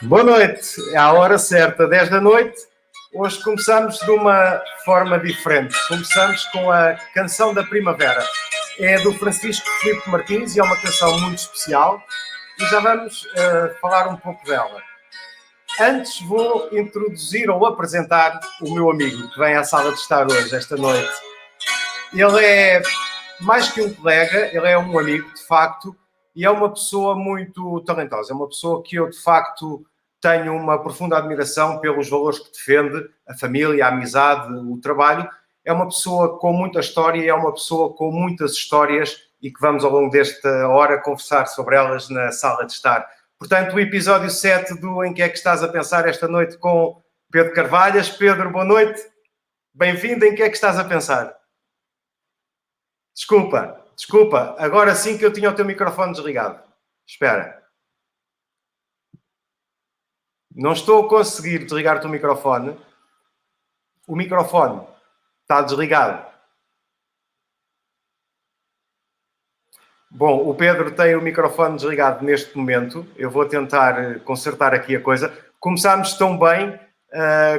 Boa noite, é a hora certa, 10 da noite. Hoje começamos de uma forma diferente. Começamos com a Canção da Primavera. É do Francisco Filipe Martins e é uma canção muito especial. E já vamos falar um pouco dela. Antes vou introduzir ou apresentar o meu amigo que vem à sala de estar hoje, esta noite. Ele é mais que um colega, ele é um amigo, de facto, e é uma pessoa muito talentosa. É uma pessoa que eu, de facto, tenho uma profunda admiração pelos valores que defende, a família, a amizade, o trabalho. É uma pessoa com muita história e é uma pessoa com muitas histórias e que vamos, ao longo desta hora, conversar sobre elas na sala de estar. Portanto, o episódio 7 do Em que é que estás a pensar esta noite com Pedro Carvalhas. Pedro, boa noite. Bem-vindo. Em que é que estás a pensar? Desculpa. Agora sim que eu tinha o teu microfone desligado. Espera. Não estou a conseguir desligar o teu microfone. O microfone está desligado. Bom, o Pedro tem o microfone desligado neste momento. Eu vou tentar consertar aqui a coisa. Começámos tão bem.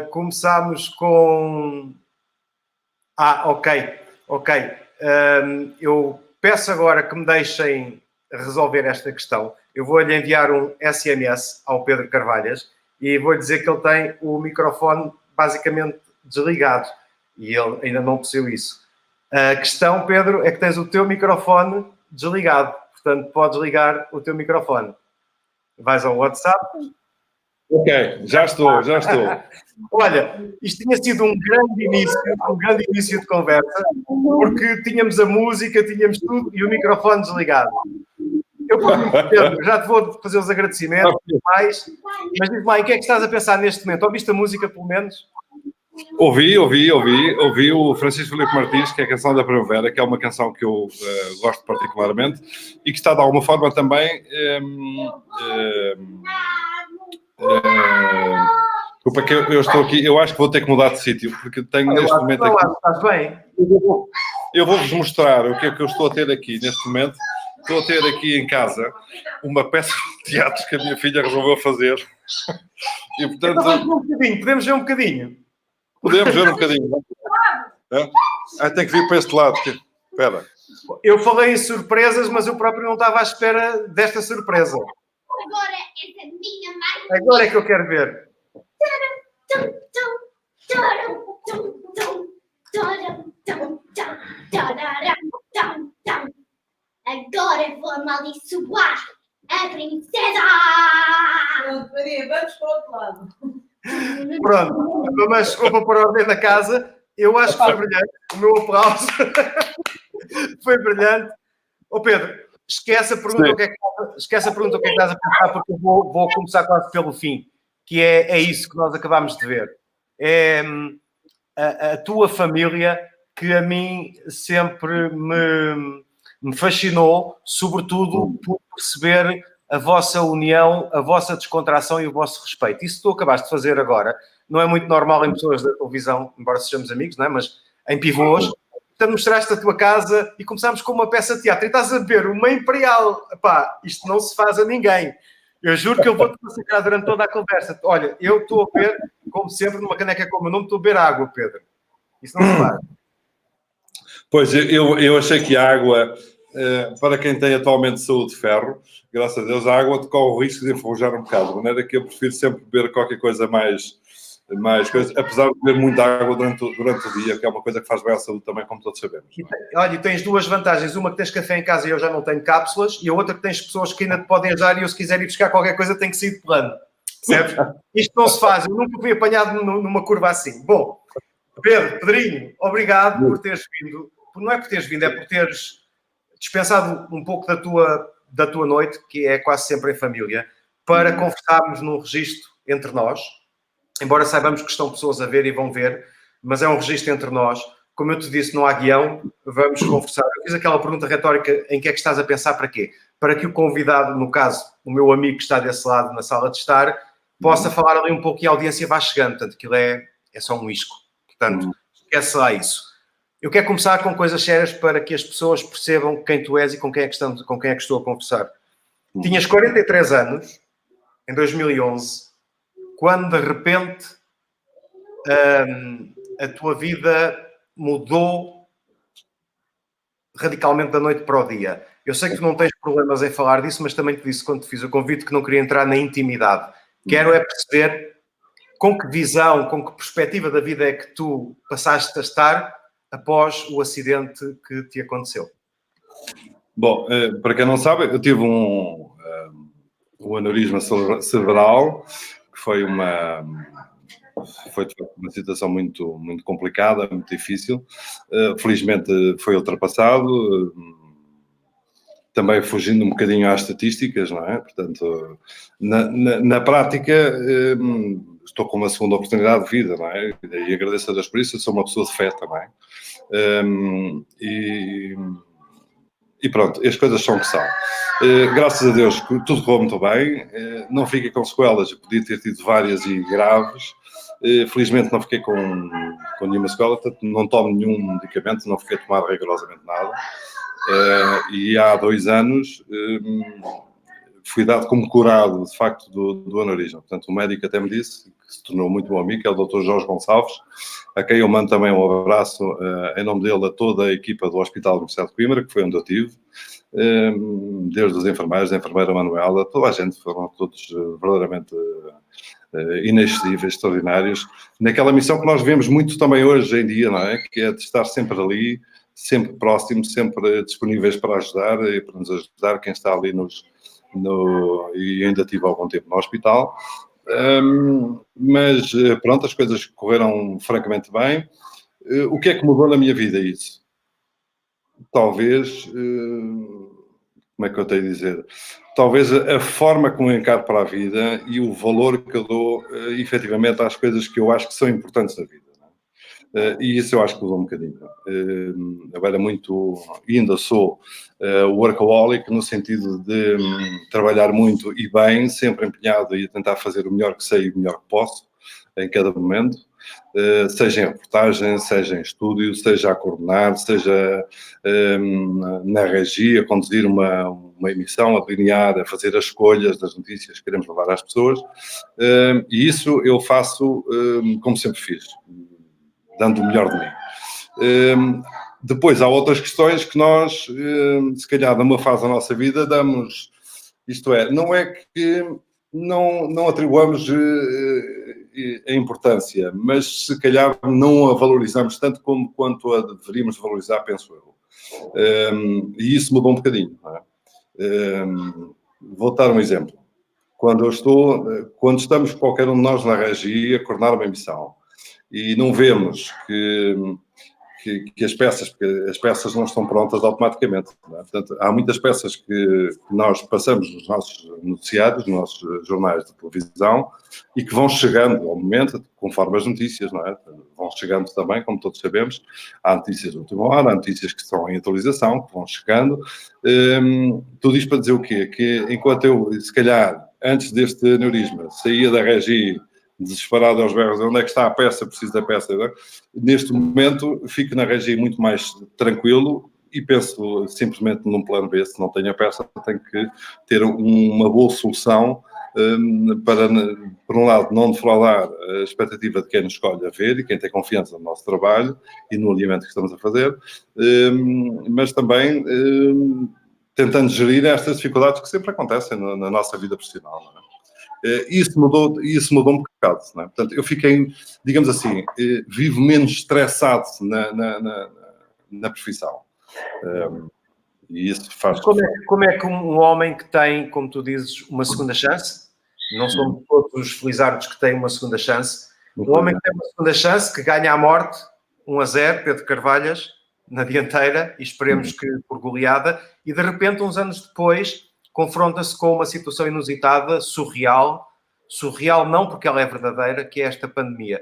Começámos com... Ok. Eu peço agora que me deixem resolver esta questão. Eu vou-lhe enviar um SMS ao Pedro Carvalhas e vou-lhe dizer que ele tem o microfone basicamente desligado. E ele ainda não percebeu isso. A questão, Pedro, é que tens o teu microfone desligado. Portanto, podes ligar o teu microfone. Vais ao WhatsApp. Ok, já estou. Olha, isto tinha sido um grande início de conversa, porque tínhamos a música, tínhamos tudo e o microfone desligado. Eu, Pedro, já te vou fazer os agradecimentos, mas diz-me lá, em que é que estás a pensar neste momento? Ouviste a música, pelo menos? Ouvi o Francisco Filipe Martins, que é a Canção da Primavera, que é uma canção que eu gosto particularmente e que está de alguma forma também desculpa que eu estou aqui, eu acho que vou ter que mudar de sítio, porque tenho neste momento aqui... Estás bem? Eu vou-vos mostrar o que é que eu estou a ter aqui neste momento. Estou a ter aqui em casa uma peça de teatro que a minha filha resolveu fazer. E, portanto, podemos ver um bocadinho. Podemos ver um bocadinho. Tem que vir para este lado. Espera. Eu falei em surpresas, mas eu próprio não estava à espera desta surpresa. Agora essa é minha mãe. Agora é que eu quero ver. Agora eu vou amaldiçoar a princesa! Pronto, Maria, vamos para o outro lado. Pronto, mas desculpa por ordem da casa. Eu acho que foi brilhante. O meu aplauso foi brilhante. Ô Pedro, esquece a pergunta o que é que estás a pensar, porque eu vou começar quase pelo fim, que é isso que nós acabámos de ver. É a tua família que a mim sempre me fascinou, sobretudo por perceber a vossa união, a vossa descontração e o vosso respeito. Isso que tu acabaste de fazer agora não é muito normal em pessoas da televisão, embora sejamos amigos, não é? Mas em pivôs. Portanto, mostraste a tua casa e começámos com uma peça de teatro. E estás a ver uma imperial. Epá, isto não se faz a ninguém. Eu juro que eu vou-te massacrar durante toda a conversa. Olha, eu estou a beber, como sempre, numa caneca como eu não estou a beber água, Pedro. Isso não se faz. Pois, eu achei que a água, para quem tem atualmente saúde de ferro, graças a Deus, a água corre o risco de enferrujar um bocado. De maneira que eu prefiro sempre beber qualquer coisa mais coisa, apesar de beber muita água durante o dia, que é uma coisa que faz bem à saúde também, como todos sabemos. Olha, tens duas vantagens. Uma que tens café em casa e eu já não tenho cápsulas, e a outra que tens pessoas que ainda te podem ajudar e eu, se quiser ir buscar qualquer coisa, tenho que sair de plano. Percebes? Isto não se faz. Eu nunca fui apanhado numa curva assim. Bom, Pedrinho, obrigado por teres vindo. Não é por teres vindo, é por teres dispensado um pouco da tua noite, que é quase sempre em família, para conversarmos num registro entre nós. Embora saibamos que estão pessoas a ver e vão ver, mas é um registro entre nós. Como eu te disse, não há guião, vamos conversar. Eu fiz aquela pergunta retórica, em que é que estás a pensar para quê? Para que o convidado, no caso, o meu amigo que está desse lado na sala de estar, possa falar ali um pouco e a audiência vá chegando. Portanto, aquilo é só um isco. Portanto, esquece lá isso. Eu quero começar com coisas sérias para que as pessoas percebam quem tu és e com quem é que estou a conversar. Tinhas 43 anos, em 2011, quando de repente a tua vida mudou radicalmente da noite para o dia. Eu sei que tu não tens problemas em falar disso, mas também te disse quando te fiz o convite que não queria entrar na intimidade. Quero é perceber com que visão, com que perspectiva da vida é que tu passaste a estar após o acidente que te aconteceu. Bom, para quem não sabe, eu tive um aneurisma cerebral, que foi uma situação muito, muito complicada, muito difícil. Felizmente foi ultrapassado, também fugindo um bocadinho às estatísticas, não é? Portanto, na prática, estou com uma segunda oportunidade de vida, não é? E agradeço a Deus por isso, eu sou uma pessoa de fé também. E pronto, as coisas são o que são. Graças a Deus, tudo correu muito bem. Não fiquei com sequelas, eu podia ter tido várias e graves. Felizmente não fiquei com nenhuma sequela, portanto não tomo nenhum medicamento, não fiquei a tomar rigorosamente nada. E há 2 anos fui dado como curado, de facto, do aneurisma. Portanto, o médico até me disse, que se tornou muito bom amigo, que é o Dr. Jorge Gonçalves, a quem eu mando também um abraço, em nome dele, a toda a equipa do Hospital Universidade de Coimbra, que foi onde eu tive, desde os enfermeiros, a enfermeira Manuela, toda a gente, foram todos verdadeiramente inexcedíveis, extraordinários, naquela missão que nós vemos muito também hoje em dia, não é? Que é de estar sempre ali, sempre próximos, sempre disponíveis para ajudar e para nos ajudar quem está ali e ainda tive algum tempo no hospital. Mas pronto, as coisas correram francamente bem. O que é que mudou na minha vida isso? Talvez, como é que eu tenho a dizer? Talvez a forma como eu encaro para a vida e o valor que eu dou efetivamente às coisas que eu acho que são importantes na vida. E isso eu acho que mudou um bocadinho. Eu era muito, e ainda sou, workaholic, no sentido de trabalhar muito e bem, sempre empenhado e a tentar fazer o melhor que sei e o melhor que posso, em cada momento, seja em reportagem, seja em estúdio, seja a coordenar, seja na regia, a conduzir uma emissão, a delinear, a fazer as escolhas das notícias que queremos levar às pessoas. E isso eu faço como sempre fiz, dando o melhor de mim. Depois, há outras questões que nós, se calhar, numa fase da nossa vida, damos... Isto é, não é que não atribuamos a importância, mas se calhar não a valorizamos tanto quanto a deveríamos valorizar, penso eu. E isso mudou um bocadinho. Não é? Vou dar um exemplo. Quando estamos qualquer um de nós na regia a coordenar uma emissão, e não vemos que as peças, porque as peças não estão prontas automaticamente. Não é? Portanto, há muitas peças que nós passamos nos nossos noticiários, nos nossos jornais de televisão, e que vão chegando ao momento, conforme as notícias, não é? Vão chegando também, como todos sabemos. Há notícias de última hora, há notícias que estão em atualização, que vão chegando. Tudo isto para dizer o quê? Que enquanto eu, se calhar, antes deste aneurisma, saía da regi desesperado aos berros, onde é que está a peça, preciso da peça. Não é? Neste momento, fico na regia muito mais tranquilo e penso simplesmente num plano B. Se não tenho a peça, tenho que ter uma boa solução para, por um lado, não defraudar a expectativa de quem nos escolhe a ver e quem tem confiança no nosso trabalho e no alinhamento que estamos a fazer, mas também tentando gerir estas dificuldades que sempre acontecem na nossa vida profissional. Não é? Isso mudou um bocado. Não é? Portanto, eu fiquei, digamos assim, vivo menos estressado na profissão. E isso faz... Como é que um homem que tem, como tu dizes, uma segunda chance, não somos todos os felizardos que têm uma segunda chance, um homem que tem uma segunda chance, que ganha a morte, 1-0, Pedro Carvalhas, na dianteira, e esperemos que por goleada, e de repente, uns anos depois, confronta-se com uma situação inusitada, surreal não porque ela é verdadeira, que é esta pandemia.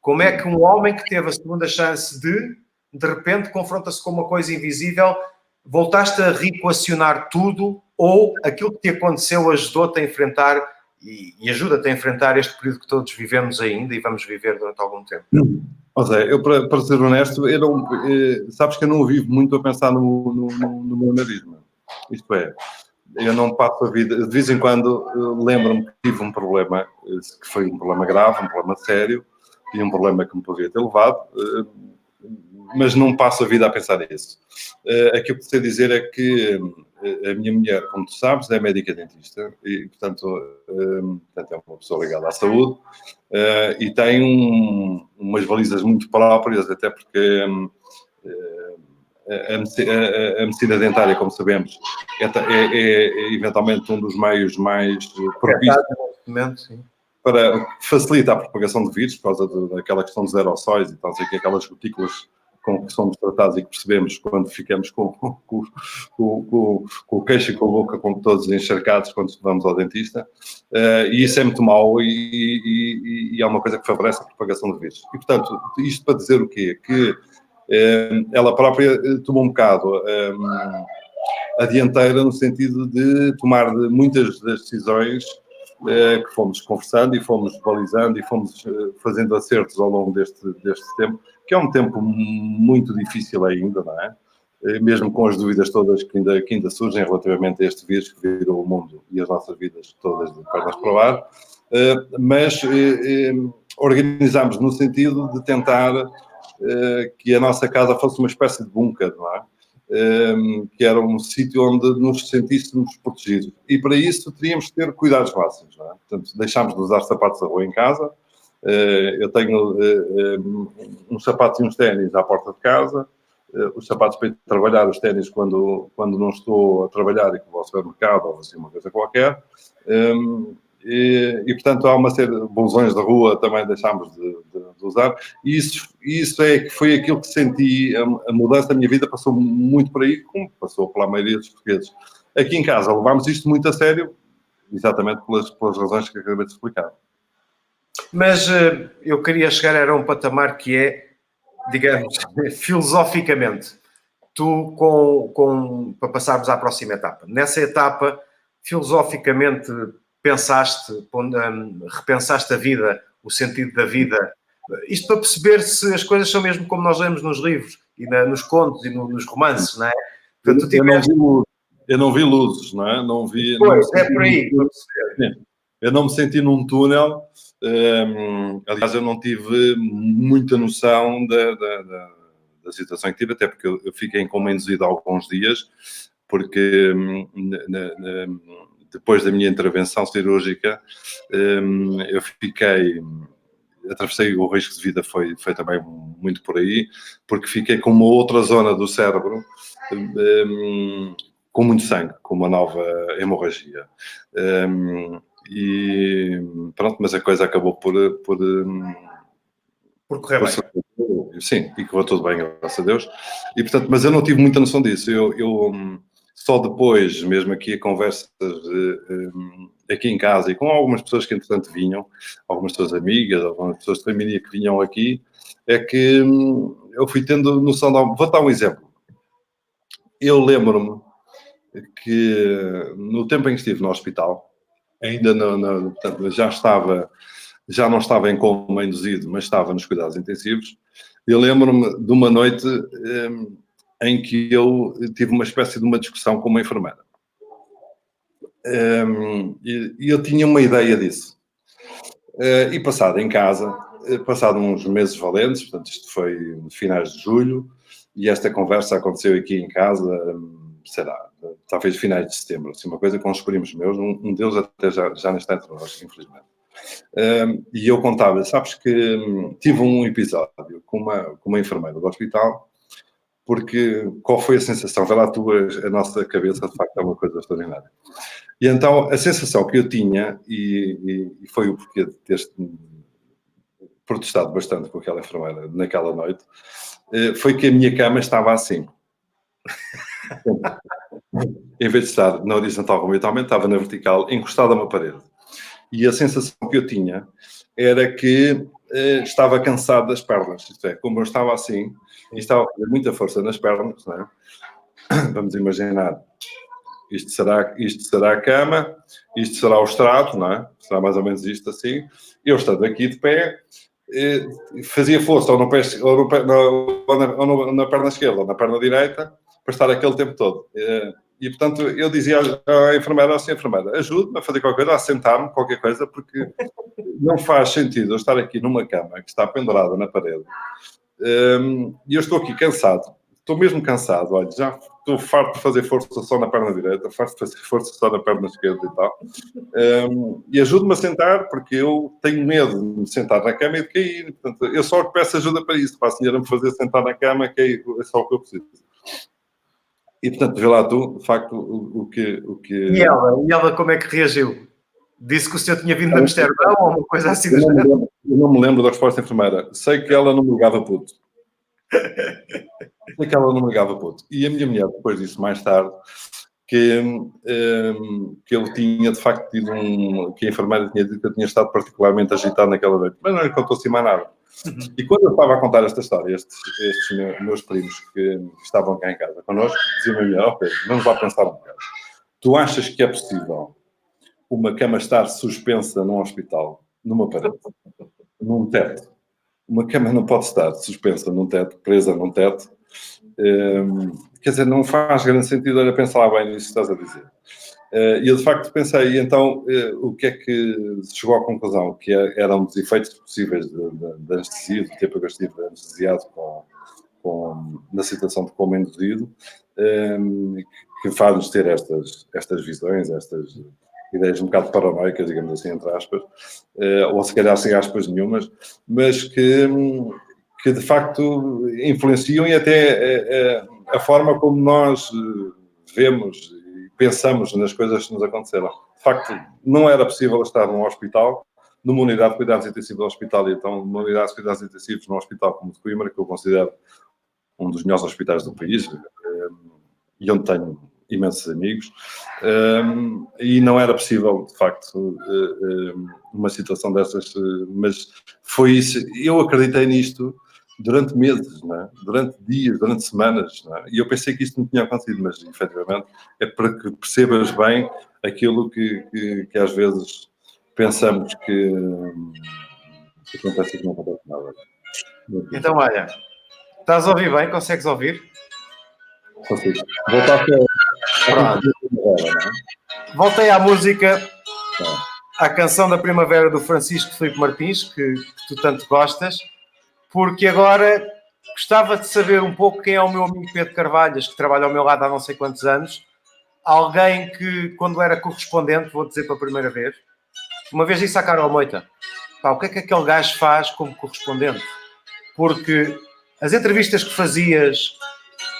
Como é que um homem que teve a segunda chance de repente, confronta-se com uma coisa invisível, voltaste a reequacionar tudo ou aquilo que te aconteceu ajudou-te a enfrentar e ajuda-te a enfrentar este período que todos vivemos ainda e vamos viver durante algum tempo? José, eu, para ser honesto, eu não, sabes que eu não vivo muito a pensar no meu nariz, mano. Isto é, eu não passo a vida... De vez em quando lembro-me que tive um problema, que foi um problema grave, um problema sério, e um problema que me poderia ter levado, mas não passo a vida a pensar nisso. Aquilo que sei dizer é que a minha mulher, como tu sabes, é médica dentista e, portanto, é uma pessoa ligada à saúde e tem umas balizas muito próprias, até porque a medicina dentária, como sabemos, é eventualmente um dos meios mais propícios para facilita a propagação de vírus, por causa daquela questão dos aerossóis e tal, sei que aquelas gotículas com que somos tratados e que percebemos quando ficamos com o queixo e com a boca como todos encharcados quando vamos ao dentista, e isso é muito mau e é uma coisa que favorece a propagação de vírus. E, portanto, isto para dizer o quê? Que ela própria tomou um bocado a dianteira no sentido de tomar muitas das decisões que fomos conversando e fomos balizando e fomos fazendo acertos ao longo deste tempo, que é um tempo muito difícil ainda, não é? Mesmo com as dúvidas todas que ainda surgem relativamente a este vírus que virou o mundo e as nossas vidas todas de pernas para o ar, mas organizámos no sentido de tentar que a nossa casa fosse uma espécie de bunker, não é? Que era um sítio onde nos sentíssemos protegidos. E para isso teríamos que ter cuidados máximos, não é? Portanto, deixámos de usar sapatos a rua em casa. Eu tenho uns sapatos e uns ténis à porta de casa, os sapatos para ir trabalhar, os ténis quando não estou a trabalhar e que vou ao supermercado ou assim uma coisa qualquer. E portanto, há uma série de blusões de rua também deixámos de usar. E isso é que foi aquilo que senti, a mudança da minha vida passou muito por aí, como passou pela maioria dos portugueses. Aqui em casa levámos isto muito a sério, exatamente pelas razões que acabei de explicar. Mas eu queria chegar a um patamar que é, digamos, filosoficamente, tu para passarmos à próxima etapa. Nessa etapa, filosoficamente, repensaste a vida, o sentido da vida, isto para perceber se as coisas são mesmo como nós lemos nos livros e nos contos e nos romances, não é? Portanto, eu não vi luzes, não é? Não vi. Pois, é por aí, para perceber. Eu não me senti num túnel. Aliás, eu não tive muita noção da situação que tive, até porque eu fiquei em coma induzido há alguns dias, porque depois da minha intervenção cirúrgica, eu atravessei o risco de vida, foi também muito por aí, porque fiquei com uma outra zona do cérebro com muito sangue, com uma nova hemorragia. E pronto, mas a coisa acabou por correr bem. Sim, e correu tudo bem, graças a Deus. E portanto, mas eu não tive muita noção disso. Eu só depois, mesmo aqui a conversas aqui em casa e com algumas pessoas que entretanto vinham, algumas pessoas amigas, algumas pessoas de família que vinham aqui, é que eu fui tendo noção de... Vou dar um exemplo. Eu lembro-me que no tempo em que estive no hospital, ainda portanto, já não estava em coma induzido, mas estava nos cuidados intensivos. Eu lembro-me de uma noite em que eu tive uma espécie de uma discussão com uma enfermeira. E eu tinha uma ideia disso. E passado em casa, passado uns meses valentes, portanto isto foi no finais de julho, e esta conversa aconteceu aqui em casa, será, talvez finais de setembro, assim, uma coisa com uns primos meus, um deles até já não está entre nós, infelizmente. E eu contava, sabes que tive um episódio com uma enfermeira do hospital, porque qual foi a sensação? Vê lá tu, a nossa cabeça de facto é uma coisa extraordinária. E então a sensação que eu tinha, e foi o porquê de ter protestado bastante com aquela enfermeira naquela noite, foi que a minha cama estava assim. Em vez de estar na horizontal completamente, estava na vertical, encostada a uma parede. E a sensação que eu tinha era que estava cansado das pernas. Isto é, como eu estava assim, e estava a fazer muita força nas pernas, não é? Vamos imaginar, isto será a cama, isto será o estrado, não é? Será mais ou menos isto assim. Eu estando aqui de pé, fazia força ou na perna esquerda ou na perna direita para estar aquele tempo todo. E, portanto, eu dizia à enfermeira, assim, enfermeira, ajude-me a fazer qualquer coisa, a sentar-me, qualquer coisa, porque não faz sentido eu estar aqui numa cama que está pendurada na parede. E eu estou aqui cansado. Estou mesmo cansado. Olha, já estou farto de fazer força só na perna direita, farto de fazer força só na perna esquerda e tal. E ajude-me a sentar, porque eu tenho medo de me sentar na cama e de cair. Portanto, eu só peço ajuda para isso, para a senhora me fazer sentar na cama, que é só o que eu preciso. E, portanto, vê lá tu, de facto, o que... E ela como é que reagiu? Disse que o senhor tinha vindo de Amsterdão ou uma coisa assim? Eu não me lembro da resposta da enfermeira. Sei que ela não me ligava puto. Sei que ela não me ligava puto. E a minha mulher, depois disso, mais tarde, que ele tinha, de facto, tido que a enfermeira tinha dito que eu tinha estado particularmente agitado naquela noite. Mas não lhe contou assim mais nada. E quando eu estava a contar esta história, estes meus primos que estavam cá em casa connosco, diziam-me a minha, Pedro, vamos lá pensar um bocado. Tu achas que é possível uma cama estar suspensa num hospital, numa parede, num teto? Uma cama não pode estar suspensa num teto, presa num teto. Quer dizer, não faz grande sentido olha pensar bem nisso que estás a dizer. E eu, de facto, pensei, e então, o que é que chegou à conclusão? Que eram dos efeitos possíveis de anestesia, do tempo que eu estive anestesiado na situação de coma induzido, que faz-nos ter estas visões, estas ideias um bocado paranoicas, digamos assim, entre aspas, ou se calhar sem aspas nenhumas, mas que de facto influenciam e até a forma como nós vemos e pensamos nas coisas que nos aconteceram. De facto, não era possível estar num hospital, numa unidade de cuidados intensivos do hospital, e então numa unidade de cuidados intensivos num hospital como o de Coimbra, que eu considero um dos melhores hospitais do país, e onde tenho imensos amigos, e não era possível, de facto, uma situação dessas, mas foi isso. Eu acreditei nisto durante meses, não é? Durante dias, durante semanas, não é? E eu pensei que isto não tinha acontecido, mas, efetivamente, é para que percebas bem aquilo que às vezes pensamos que acontece e que não acontece nada. Então, olha, estás a ouvir bem? Consegues ouvir? Consigo. Voltar Pronto. Voltei à música, à canção da Primavera do Francisco Filipe Martins, que tu tanto gostas, porque agora gostava de saber um pouco quem é o meu amigo Pedro Carvalhas, que trabalha ao meu lado há não sei quantos anos, alguém que, quando era correspondente, vou dizer pela primeira vez, uma vez disse à Carol Moita, pá, o que é que aquele gajo faz como correspondente? Porque as entrevistas que fazias,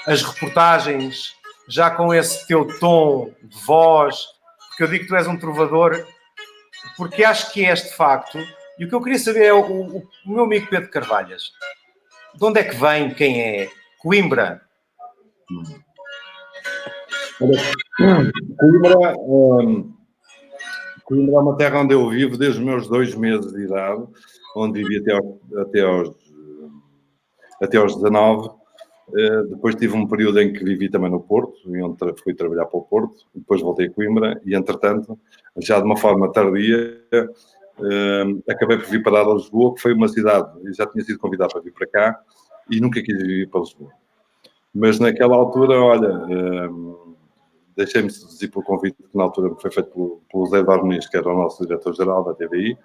as reportagens, já com esse teu tom de voz, porque eu digo que tu és um trovador, porque acho que és de facto, e o que eu queria saber é o meu amigo Pedro Carvalhas. De onde é que vem? Quem é? Coimbra? Coimbra é uma terra onde eu vivo desde os meus 2 meses de idade, onde vivi até aos 19. Depois tive um período em que vivi também no Porto, onde fui trabalhar para o Porto, depois voltei a Coimbra e, entretanto, já de uma forma tardia, acabei por vir para a Lisboa, que foi uma cidade, eu já tinha sido convidado para vir para cá e nunca quis vir para Lisboa. Mas naquela altura, olha, deixei-me seduzir pelo convite que na altura me foi feito pelo Zé Dornis, que era o nosso diretor-geral da TVI,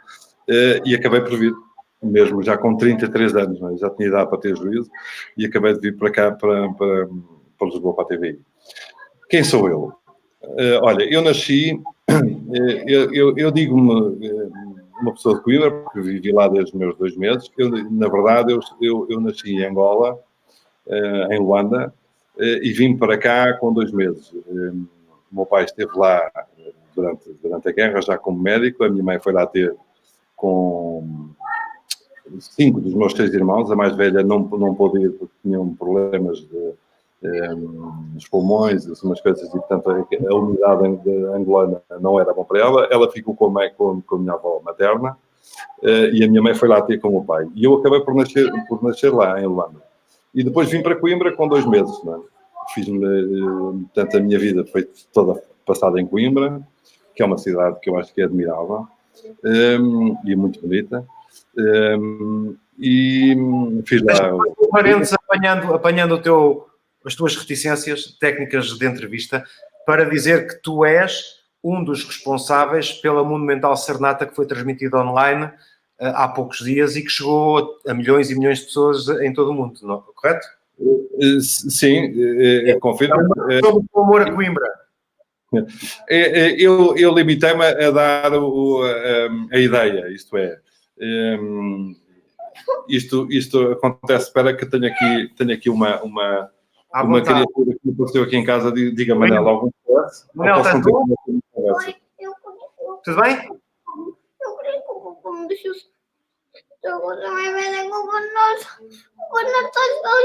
e acabei por vir. Mesmo já com 33 anos, não é? Já tinha idade para ter juízo e acabei de vir para cá, para Lisboa, para a TVI. Quem sou eu? Olha, eu nasci, eu digo-me uma pessoa de Coimbra, porque vivi lá desde os meus 2 meses. Na verdade, eu nasci em Angola, em Luanda, e vim para cá com 2 meses. O meu pai esteve lá durante a guerra, já como médico. A minha mãe foi lá ter com 5 dos meus 6 irmãos. A mais velha não pôde ir porque tinham problemas nos pulmões, umas coisas, e portanto a umidade angolana não era bom para ela. Ela ficou com a minha avó materna, e a minha mãe foi lá ter com o meu pai. E eu acabei por nascer lá, em Luanda. E depois vim para Coimbra com 2 meses, não é? Portanto, a minha vida foi toda passado em Coimbra, que é uma cidade que eu acho que é admirável e muito bonita. E fiz lá... Parentes apanhando as tuas reticências técnicas de entrevista para dizer que tu és um dos responsáveis pela monumental serenata que foi transmitida online há poucos dias e que chegou a milhões e milhões de pessoas em todo o mundo, não? Correto? Sim, confirmo. Sobre o amor a Coimbra. Eu limitei-me a dar a ideia, isto é... Isto acontece, espera que tenho aqui uma criatura que me apareceu aqui em casa, diga Manel, algum coisa? Manel, estás bom? Eu Tudo bem? creio que como deixou agora não é bem com o Bernardo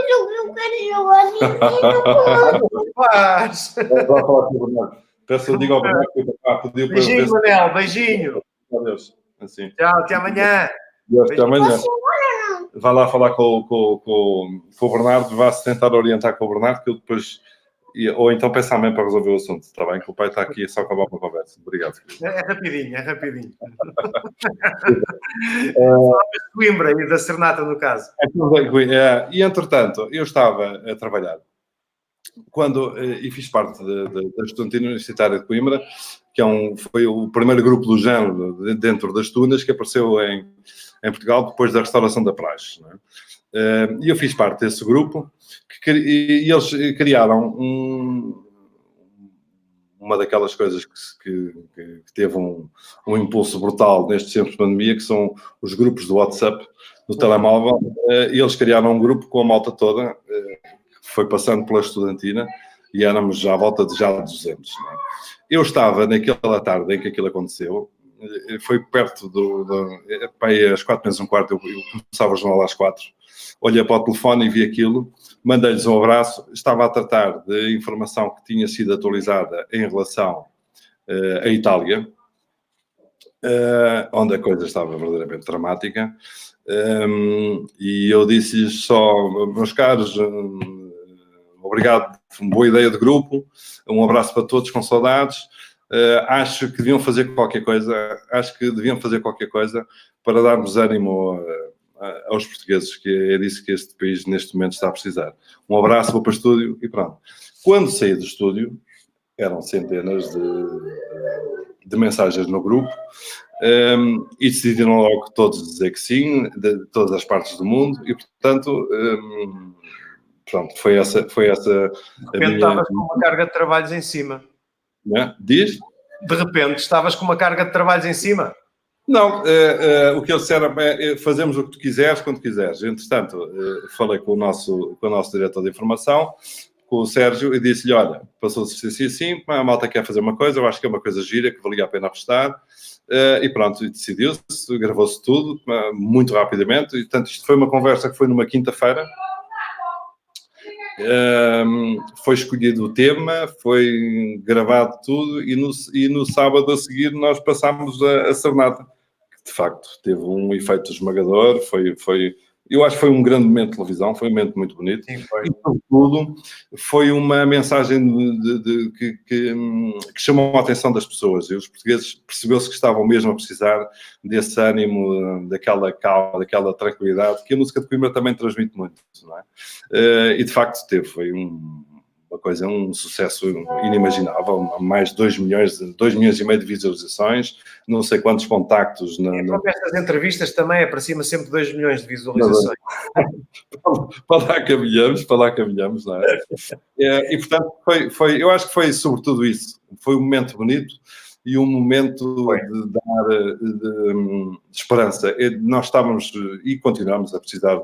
eu quero jogar Paz. Vou falar com o Bernardo. Peço que diga ao Bernardo que pediu para Beijinho, Manel, beijinho. Adeus. Assim. Tchau, até amanhã. Até amanhã. Posso ir embora ou não? Vá lá falar com o Bernardo, vá-se tentar orientar com o Bernardo, que eu depois... Ou então peça a mãe para resolver o assunto, está bem? Que o pai está aqui só acabar uma conversa. Obrigado. É rapidinho. Coimbra e da serenata, no caso. E, entretanto, eu estava a trabalhar e fiz parte da Estudantina Universitária de Coimbra, que foi o primeiro grupo do género dentro das Tunas que apareceu em Portugal depois da restauração da praxe. Não é? E eu fiz parte desse grupo e eles criaram uma daquelas coisas que teve um impulso brutal nestes tempos de pandemia, que são os grupos do WhatsApp do telemóvel. E eles criaram um grupo com a malta toda, que foi passando pela Estudantina, e éramos já à volta de 200. Não é? Eu estava naquela tarde em que aquilo aconteceu, foi perto às 4:45, eu começava o jornal às 4. Olhei para o telefone e vi aquilo, mandei-lhes um abraço, estava a tratar de informação que tinha sido atualizada em relação à Itália, onde a coisa estava verdadeiramente dramática, e eu disse-lhes só, meus caros, obrigado, boa ideia de grupo, um abraço para todos com saudades. Acho que deviam fazer qualquer coisa, para darmos ânimo aos portugueses, que é disso que este país neste momento está a precisar. Um abraço, vou para o estúdio e pronto. Quando saí do estúdio, eram centenas de mensagens no grupo, e decidiram logo todos dizer que sim, de todas as partes do mundo, e portanto, pronto, foi essa De repente estavas com uma carga de trabalhos em cima. Diz? De repente estavas com uma carga de trabalhos em cima. Não, o que eles disseram é fazemos o que tu quiseres, quando quiseres. Entretanto, falei com o nosso diretor de informação, com o Sérgio, e disse-lhe, olha, passou-se assim, a malta quer fazer uma coisa, eu acho que é uma coisa gira, que valia a pena apostar, e pronto, e decidiu-se, gravou-se tudo, muito rapidamente, e portanto isto foi uma conversa que foi numa quinta-feira, foi escolhido o tema, foi gravado tudo, e no sábado a seguir nós passámos a serenata, que de facto teve um efeito esmagador, eu acho que foi um grande momento de televisão, foi um momento muito bonito. Sim, foi. E, sobretudo, foi uma mensagem que chamou a atenção das pessoas. E os portugueses percebeu-se que estavam mesmo a precisar desse ânimo, daquela calma, daquela tranquilidade, que a música de Coimbra também transmite muito, não é? E, de facto, foi uma coisa, um sucesso inimaginável, mais de 2 milhões e meio de visualizações, não sei quantos contactos. Estas entrevistas também é para cima sempre de 2 milhões de visualizações. Para lá caminhamos, não é? E, portanto, eu acho que foi sobretudo isso. Foi um momento bonito e um momento de esperança. Nós estávamos e continuamos a precisar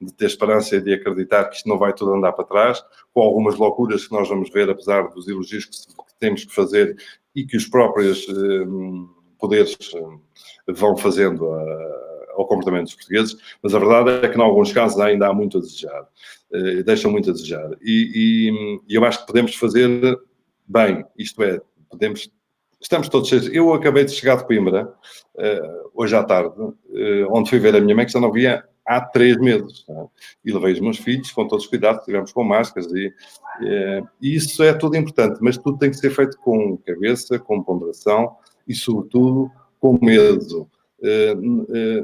de ter esperança e de acreditar que isto não vai tudo andar para trás, com algumas loucuras que nós vamos ver, apesar dos elogios que temos que fazer e que os próprios poderes vão fazendo ao comportamento dos portugueses, mas a verdade é que, em alguns casos, ainda há muito a desejar. Deixam muito a desejar. E eu acho que podemos fazer bem, isto é, estamos todos cheios. Eu acabei de chegar de Coimbra, hoje à tarde, onde fui ver a minha mãe, que já não via há 3 meses. Tá? E levei os meus filhos com todos os cuidados, estivemos com máscaras e isso é tudo importante, mas tudo tem que ser feito com cabeça, com ponderação e, sobretudo, com medo.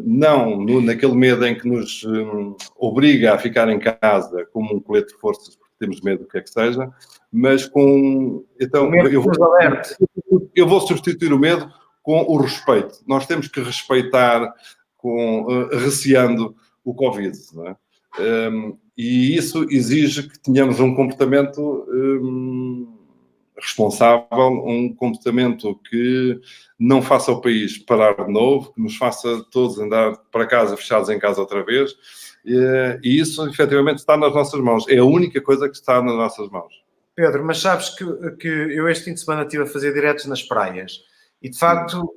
Não naquele medo em que nos obriga a ficar em casa como um colete de forças porque temos medo do que é que seja, mas com... Então, eu vou substituir o medo com o respeito. Nós temos que respeitar receando o Covid, não é? E isso exige que tenhamos um comportamento responsável, um comportamento que não faça o país parar de novo, que nos faça todos andar para casa, fechados em casa outra vez, e isso efetivamente está nas nossas mãos. É a única coisa que está nas nossas mãos. Pedro, mas sabes que eu este fim de semana estive a fazer diretos nas praias e de facto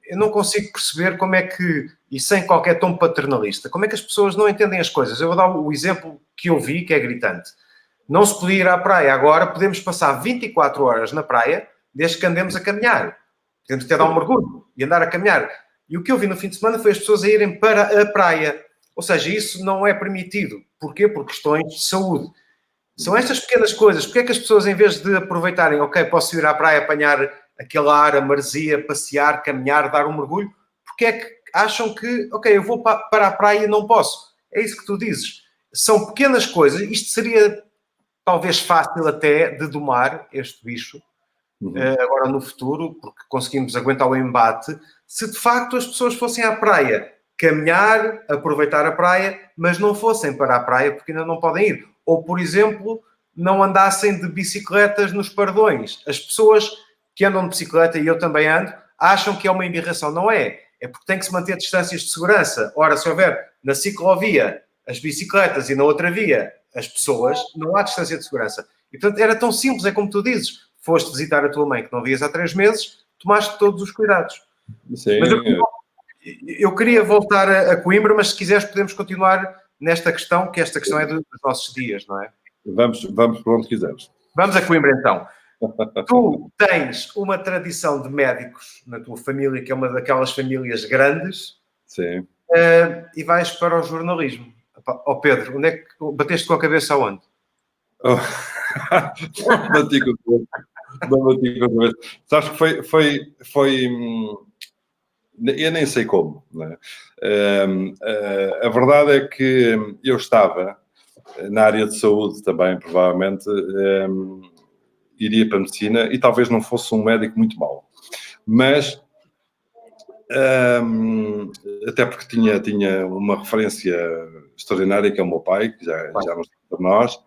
eu não consigo perceber como é que, e sem qualquer tom paternalista, como é que as pessoas não entendem as coisas. Eu vou dar o exemplo que eu vi, que é gritante. Não se podia ir à praia. Agora podemos passar 24 horas na praia desde que andemos a caminhar. Podemos até dar um mergulho e andar a caminhar. E o que eu vi no fim de semana foi as pessoas a irem para a praia. Ou seja, isso não é permitido. Porquê? Por questões de saúde. São estas pequenas coisas. Porquê é que as pessoas, em vez de aproveitarem, ok, posso ir à praia, apanhar aquele ar, a maresia, passear, caminhar, dar um mergulho, porque é que acham que, ok, eu vou para a praia e não posso? É isso que tu dizes. São pequenas coisas. Isto seria talvez fácil até de domar este bicho, agora no futuro, porque conseguimos aguentar o embate, se de facto as pessoas fossem à praia caminhar, aproveitar a praia, mas não fossem para a praia porque ainda não podem ir. Ou, por exemplo, não andassem de bicicletas nos paredões. As pessoas que andam de bicicleta, e eu também ando, acham que é uma embirração. Não é. É porque tem que se manter distâncias de segurança. Ora, se houver na ciclovia as bicicletas e na outra via as pessoas, não há distância de segurança. E, portanto, era tão simples, é como tu dizes. Foste visitar a tua mãe, que não vias há 3 meses, tomaste todos os cuidados. Sim. Mas eu queria voltar a Coimbra, mas se quiseres podemos continuar nesta questão, que esta questão é dos nossos dias, não é? Vamos para onde quiseres. Vamos a Coimbra, então. Tu tens uma tradição de médicos na tua família, que é uma daquelas famílias grandes. Sim. E vais para o jornalismo. Ó Pedro, onde é que bateste com a cabeça aonde? Bati com a cabeça. Sabes que foi eu nem sei como, né? A verdade é que eu estava na área de saúde também, provavelmente iria para a medicina e talvez não fosse um médico muito mau, mas até porque tinha uma referência extraordinária que é o meu pai, que já não está para nós,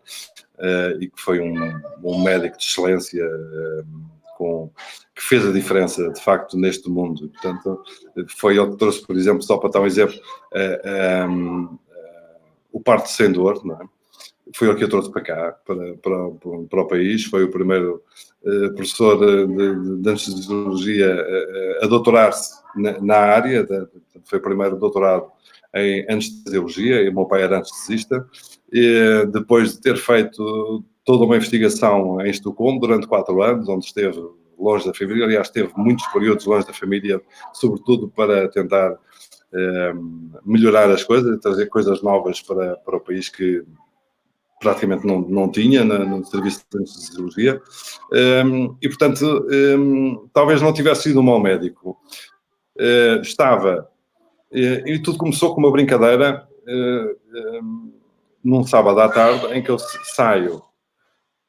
e que foi um médico de excelência que fez a diferença, de facto, neste mundo. E, portanto, foi ele que trouxe, por exemplo, só para dar um exemplo, o parto sem dor, não é? Foi ele que eu trouxe para cá, para o país. Foi o primeiro professor de anestesiologia a doutorar-se na área. Foi o primeiro doutorado em anestesiologia, e o meu pai era anestesista. E, depois de ter feito toda uma investigação em Estocolmo durante 4 anos, onde esteve longe da família, aliás, teve muitos períodos longe da família, sobretudo para tentar melhorar as coisas e trazer coisas novas para o país que praticamente não tinha no serviço de anestesiologia. E, portanto, talvez não tivesse sido um mau médico. E tudo começou com uma brincadeira num sábado à tarde, em que eu saio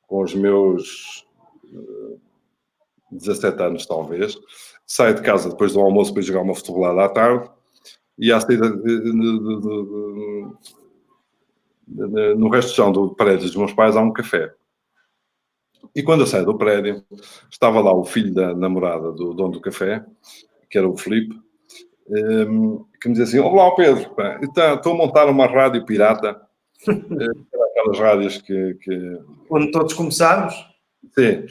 com os meus 17 anos, talvez, saio de casa depois do almoço para jogar uma futebolada à tarde, e à saída no resto do chão do prédio dos meus pais há um café. E quando eu saio do prédio, estava lá o filho da namorada do dono do café, que era o Filipe, que me dizia assim: olá Pedro, estou a montar uma rádio pirata, aquelas rádios que... Onde todos começámos? Sim,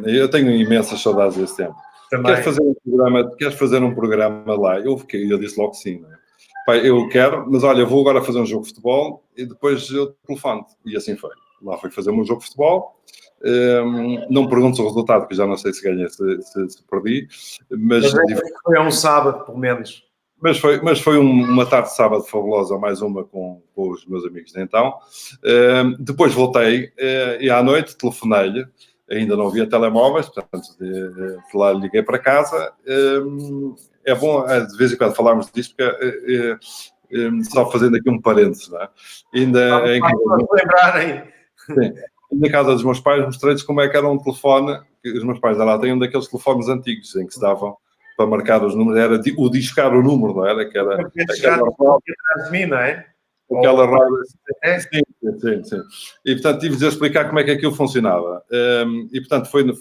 eu tenho imensas saudades desse tempo. Queres fazer um programa lá? Eu disse logo que sim, não é? Pai, eu quero, mas olha, vou agora fazer um jogo de futebol e depois eu telefono. E assim foi. Lá fui fazer um jogo de futebol. Não me perguntes o resultado, que já não sei se ganhei, se perdi. Mas foi um sábado, pelo menos. Mas foi uma tarde de sábado fabulosa, mais uma com os meus amigos de então. Depois voltei e à noite telefonei-lhe, ainda não havia telemóveis, portanto, lá liguei para casa. É bom, de vez em quando, falarmos disto, porque só fazendo aqui um parênteses, não é? Ainda em lembrarem. Sim. Na casa dos meus pais, mostrei-lhes como é que era um telefone, que os meus pais lá têm um daqueles telefones antigos, em que se davam para marcar os números, era o discar o número, não era? Que era aquela atrás de mim, não é? aquela roda. Sim. E, portanto, tive de explicar como é que aquilo funcionava. E, portanto, foi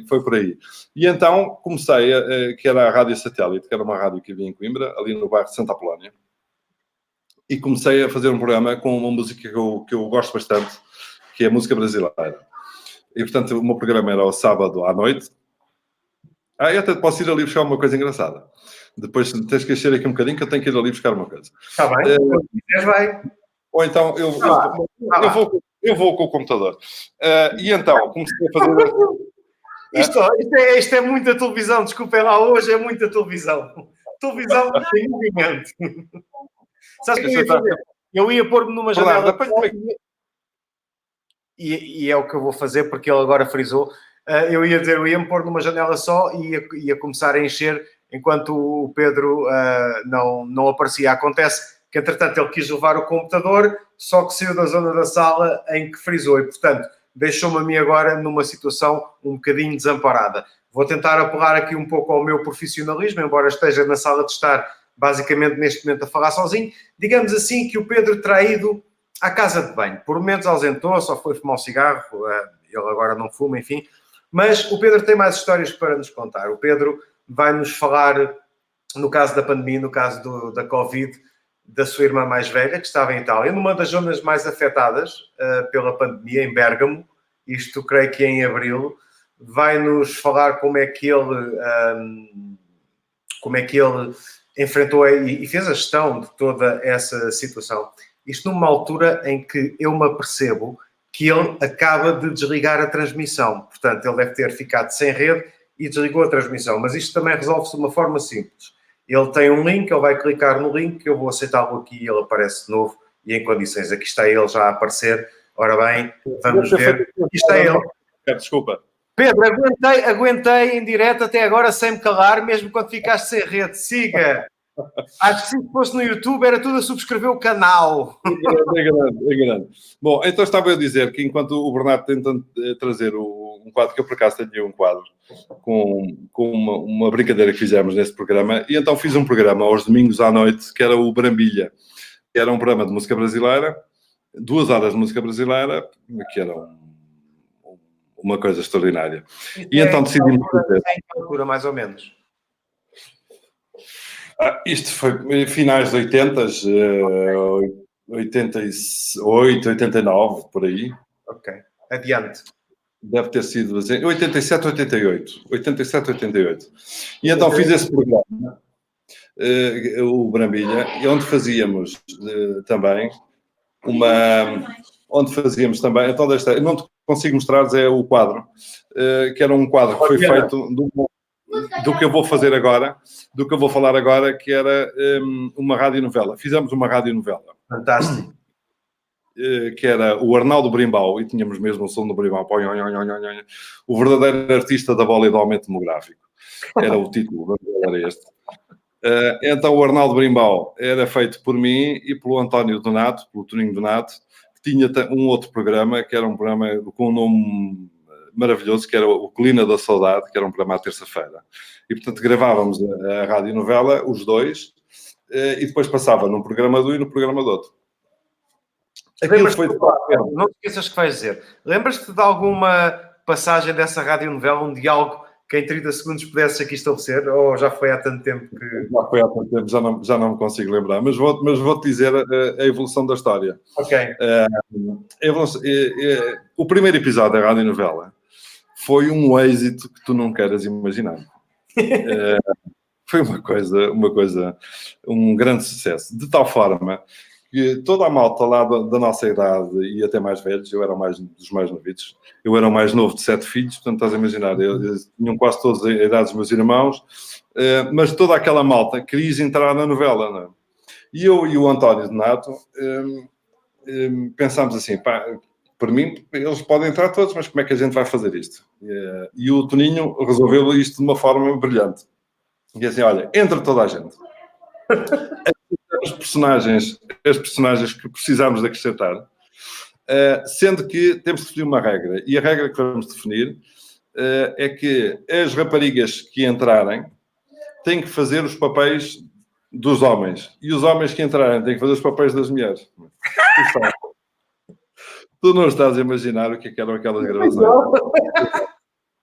por aí. E então, comecei, que era a Rádio Satélite, que era uma rádio que havia em Coimbra, ali no bairro de Santa Apolónia. E comecei a fazer um programa com uma música que eu gosto bastante, que é a música brasileira. E, portanto, o meu programa era ao sábado à noite. Eu até posso ir ali buscar uma coisa engraçada. Depois tens que encher aqui um bocadinho, que eu tenho que ir ali buscar uma coisa. Está bem, vai. Ou então, eu vou com o computador. E então, comecei a fazer... Isto é muita televisão, desculpem lá, hoje é muita televisão. Televisão em movimento. Sabes o que eu ia fazer? Eu ia pôr-me numa janela... E é o que eu vou fazer, porque ele agora frisou. Eu ia-me pôr numa janela só e ia começar a encher enquanto o Pedro não aparecia. Acontece que, entretanto, ele quis levar o computador, só que saiu da zona da sala em que frisou. E, portanto, deixou-me a mim agora numa situação um bocadinho desamparada. Vou tentar apelar aqui um pouco ao meu profissionalismo, embora esteja na sala de estar, basicamente, neste momento, a falar sozinho. Digamos assim que o Pedro terá ido à casa de banho. Por momentos ausentou, só foi fumar um cigarro. Ele agora não fuma, enfim. Mas o Pedro tem mais histórias para nos contar. O Pedro vai-nos falar, no caso da pandemia, no caso da Covid, da sua irmã mais velha, que estava em Itália, numa das zonas mais afetadas pela pandemia, em Bérgamo, isto creio que é em abril. Vai-nos falar como é que ele enfrentou e fez a gestão de toda essa situação. Isto numa altura em que eu me apercebo que ele acaba de desligar a transmissão. Portanto, ele deve ter ficado sem rede e desligou a transmissão. Mas isto também resolve-se de uma forma simples. Ele tem um link, ele vai clicar no link, eu vou aceitá-lo aqui e ele aparece de novo e em condições. Aqui está ele já a aparecer. Ora bem, vamos ver. Aqui está ele. Desculpa. Pedro, aguentei em direto até agora sem me calar, mesmo quando ficaste sem rede. Siga! Acho que se fosse no YouTube era tudo a subscrever o canal. É grande. Bom, então estava eu a dizer que enquanto o Bernardo tenta trazer um quadro, que eu por acaso tenho um quadro, com uma brincadeira que fizemos nesse programa, e então fiz um programa aos domingos à noite, que era o Brambilha, que era um programa de música brasileira, 2 horas de música brasileira, que era uma coisa extraordinária. E então decidimos fazer. Em que altura, mais ou menos? Isto foi finais de 80, 88, 89, por aí. Ok, adiante. Deve ter sido 87, 88. 87, 88. E então fiz esse programa, o Brambilha, onde fazíamos também então não te consigo mostrar, é o quadro, que era um quadro que foi feito do que eu vou fazer agora, do que eu vou falar agora, que era uma radionovela. Fizemos uma radionovela. Fantástico. Que era o Arnaldo Brimbau, e tínhamos mesmo o som do Brimbau, o verdadeiro artista da bola e do aumento demográfico. Era o título, era este. Então o Arnaldo Brimbau era feito por mim e pelo António Donato, pelo Toninho Donato, que tinha um outro programa, que era um programa com um nome maravilhoso, que era o Colina da Saudade, que era um programa à terça-feira. E, portanto, gravávamos a radionovela, os dois, e depois passava num programa de um e no programa do outro. Não te esqueças que vais dizer. Lembras-te de alguma passagem dessa radionovela, um diálogo que em 30 segundos pudesses aqui estabelecer? Ou já foi há tanto tempo que... Já foi há tanto tempo, já não me consigo lembrar. Mas vou-te dizer a evolução da história. Ok. O primeiro episódio da radionovela foi um êxito que tu não queres imaginar. Foi um grande sucesso. De tal forma que toda a malta lá da nossa idade e até mais velhos, eu era dos mais novitos, eu era o mais novo de 7 filhos, portanto estás a imaginar, tinham quase todos a idade dos meus irmãos, mas toda aquela malta queria entrar na novela, não é? E eu e o António Donato pensámos assim, pá, por mim, eles podem entrar todos, mas como é que a gente vai fazer isto? E o Toninho resolveu isto de uma forma brilhante. E assim, olha, entra toda a gente. As personagens que precisamos de acrescentar, sendo que temos de definir uma regra. E a regra que vamos definir é que as raparigas que entrarem têm que fazer os papéis dos homens. E os homens que entrarem têm que fazer os papéis das mulheres. Tu não estás a imaginar o que eram aquelas gravações.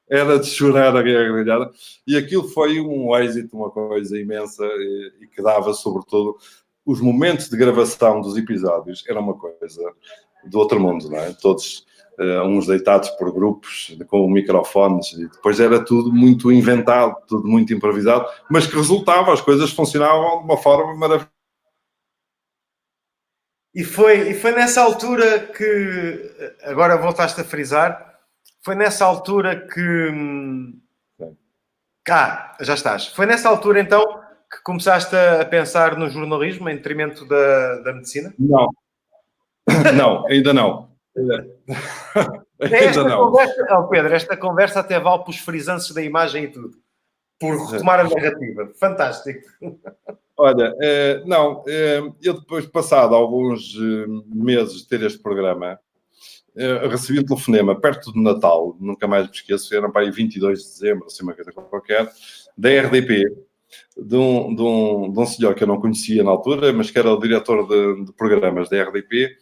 Era de chorar a gargalhada. E aquilo foi um êxito, uma coisa imensa, e que dava, sobretudo, os momentos de gravação dos episódios. Era uma coisa do outro mundo, não é? Todos uns deitados por grupos, com microfones, e depois era tudo muito inventado, tudo muito improvisado, mas que resultava, as coisas funcionavam de uma forma maravilhosa. E foi nessa altura que, agora voltaste a frisar, foi nessa altura que... já estás. Foi nessa altura, então, que começaste a pensar no jornalismo em detrimento da medicina? Não. Não, ainda não. Ainda não. Pedro, esta conversa até vale para os frisanços da imagem e tudo. Por retomar a narrativa. Fantástico. Olha, não, eu depois, passado alguns meses de ter este programa, recebi um telefonema perto do Natal, nunca mais me esqueço, era para aí 22 de dezembro, assim uma coisa qualquer, da RDP, de um senhor que eu não conhecia na altura, mas que era o diretor de programas da RDP,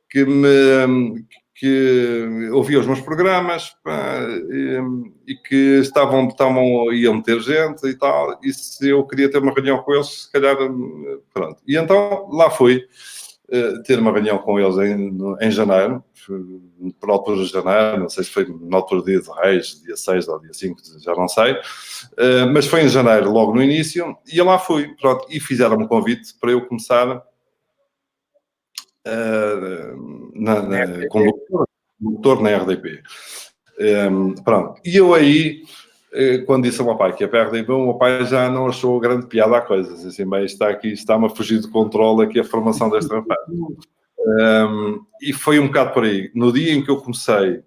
que ouvia os meus programas, pá, e que iam ter gente e tal, e se eu queria ter uma reunião com eles, se calhar, pronto. E então lá fui ter uma reunião com eles em janeiro, por altura de janeiro, não sei se foi na altura do dia de Reis, dia 6 ou dia 5, já não sei, mas foi em janeiro, logo no início, e eu lá fui, pronto, e fizeram-me um convite para eu começar como locutor na RDP. Pronto. E eu aí, quando disse ao meu pai que ia para a RDP, o meu pai já não achou grande piada a coisas. Assim, bem, está-me a fugir de controle aqui a formação deste rapaz. E foi um bocado por aí. No dia em que eu comecei,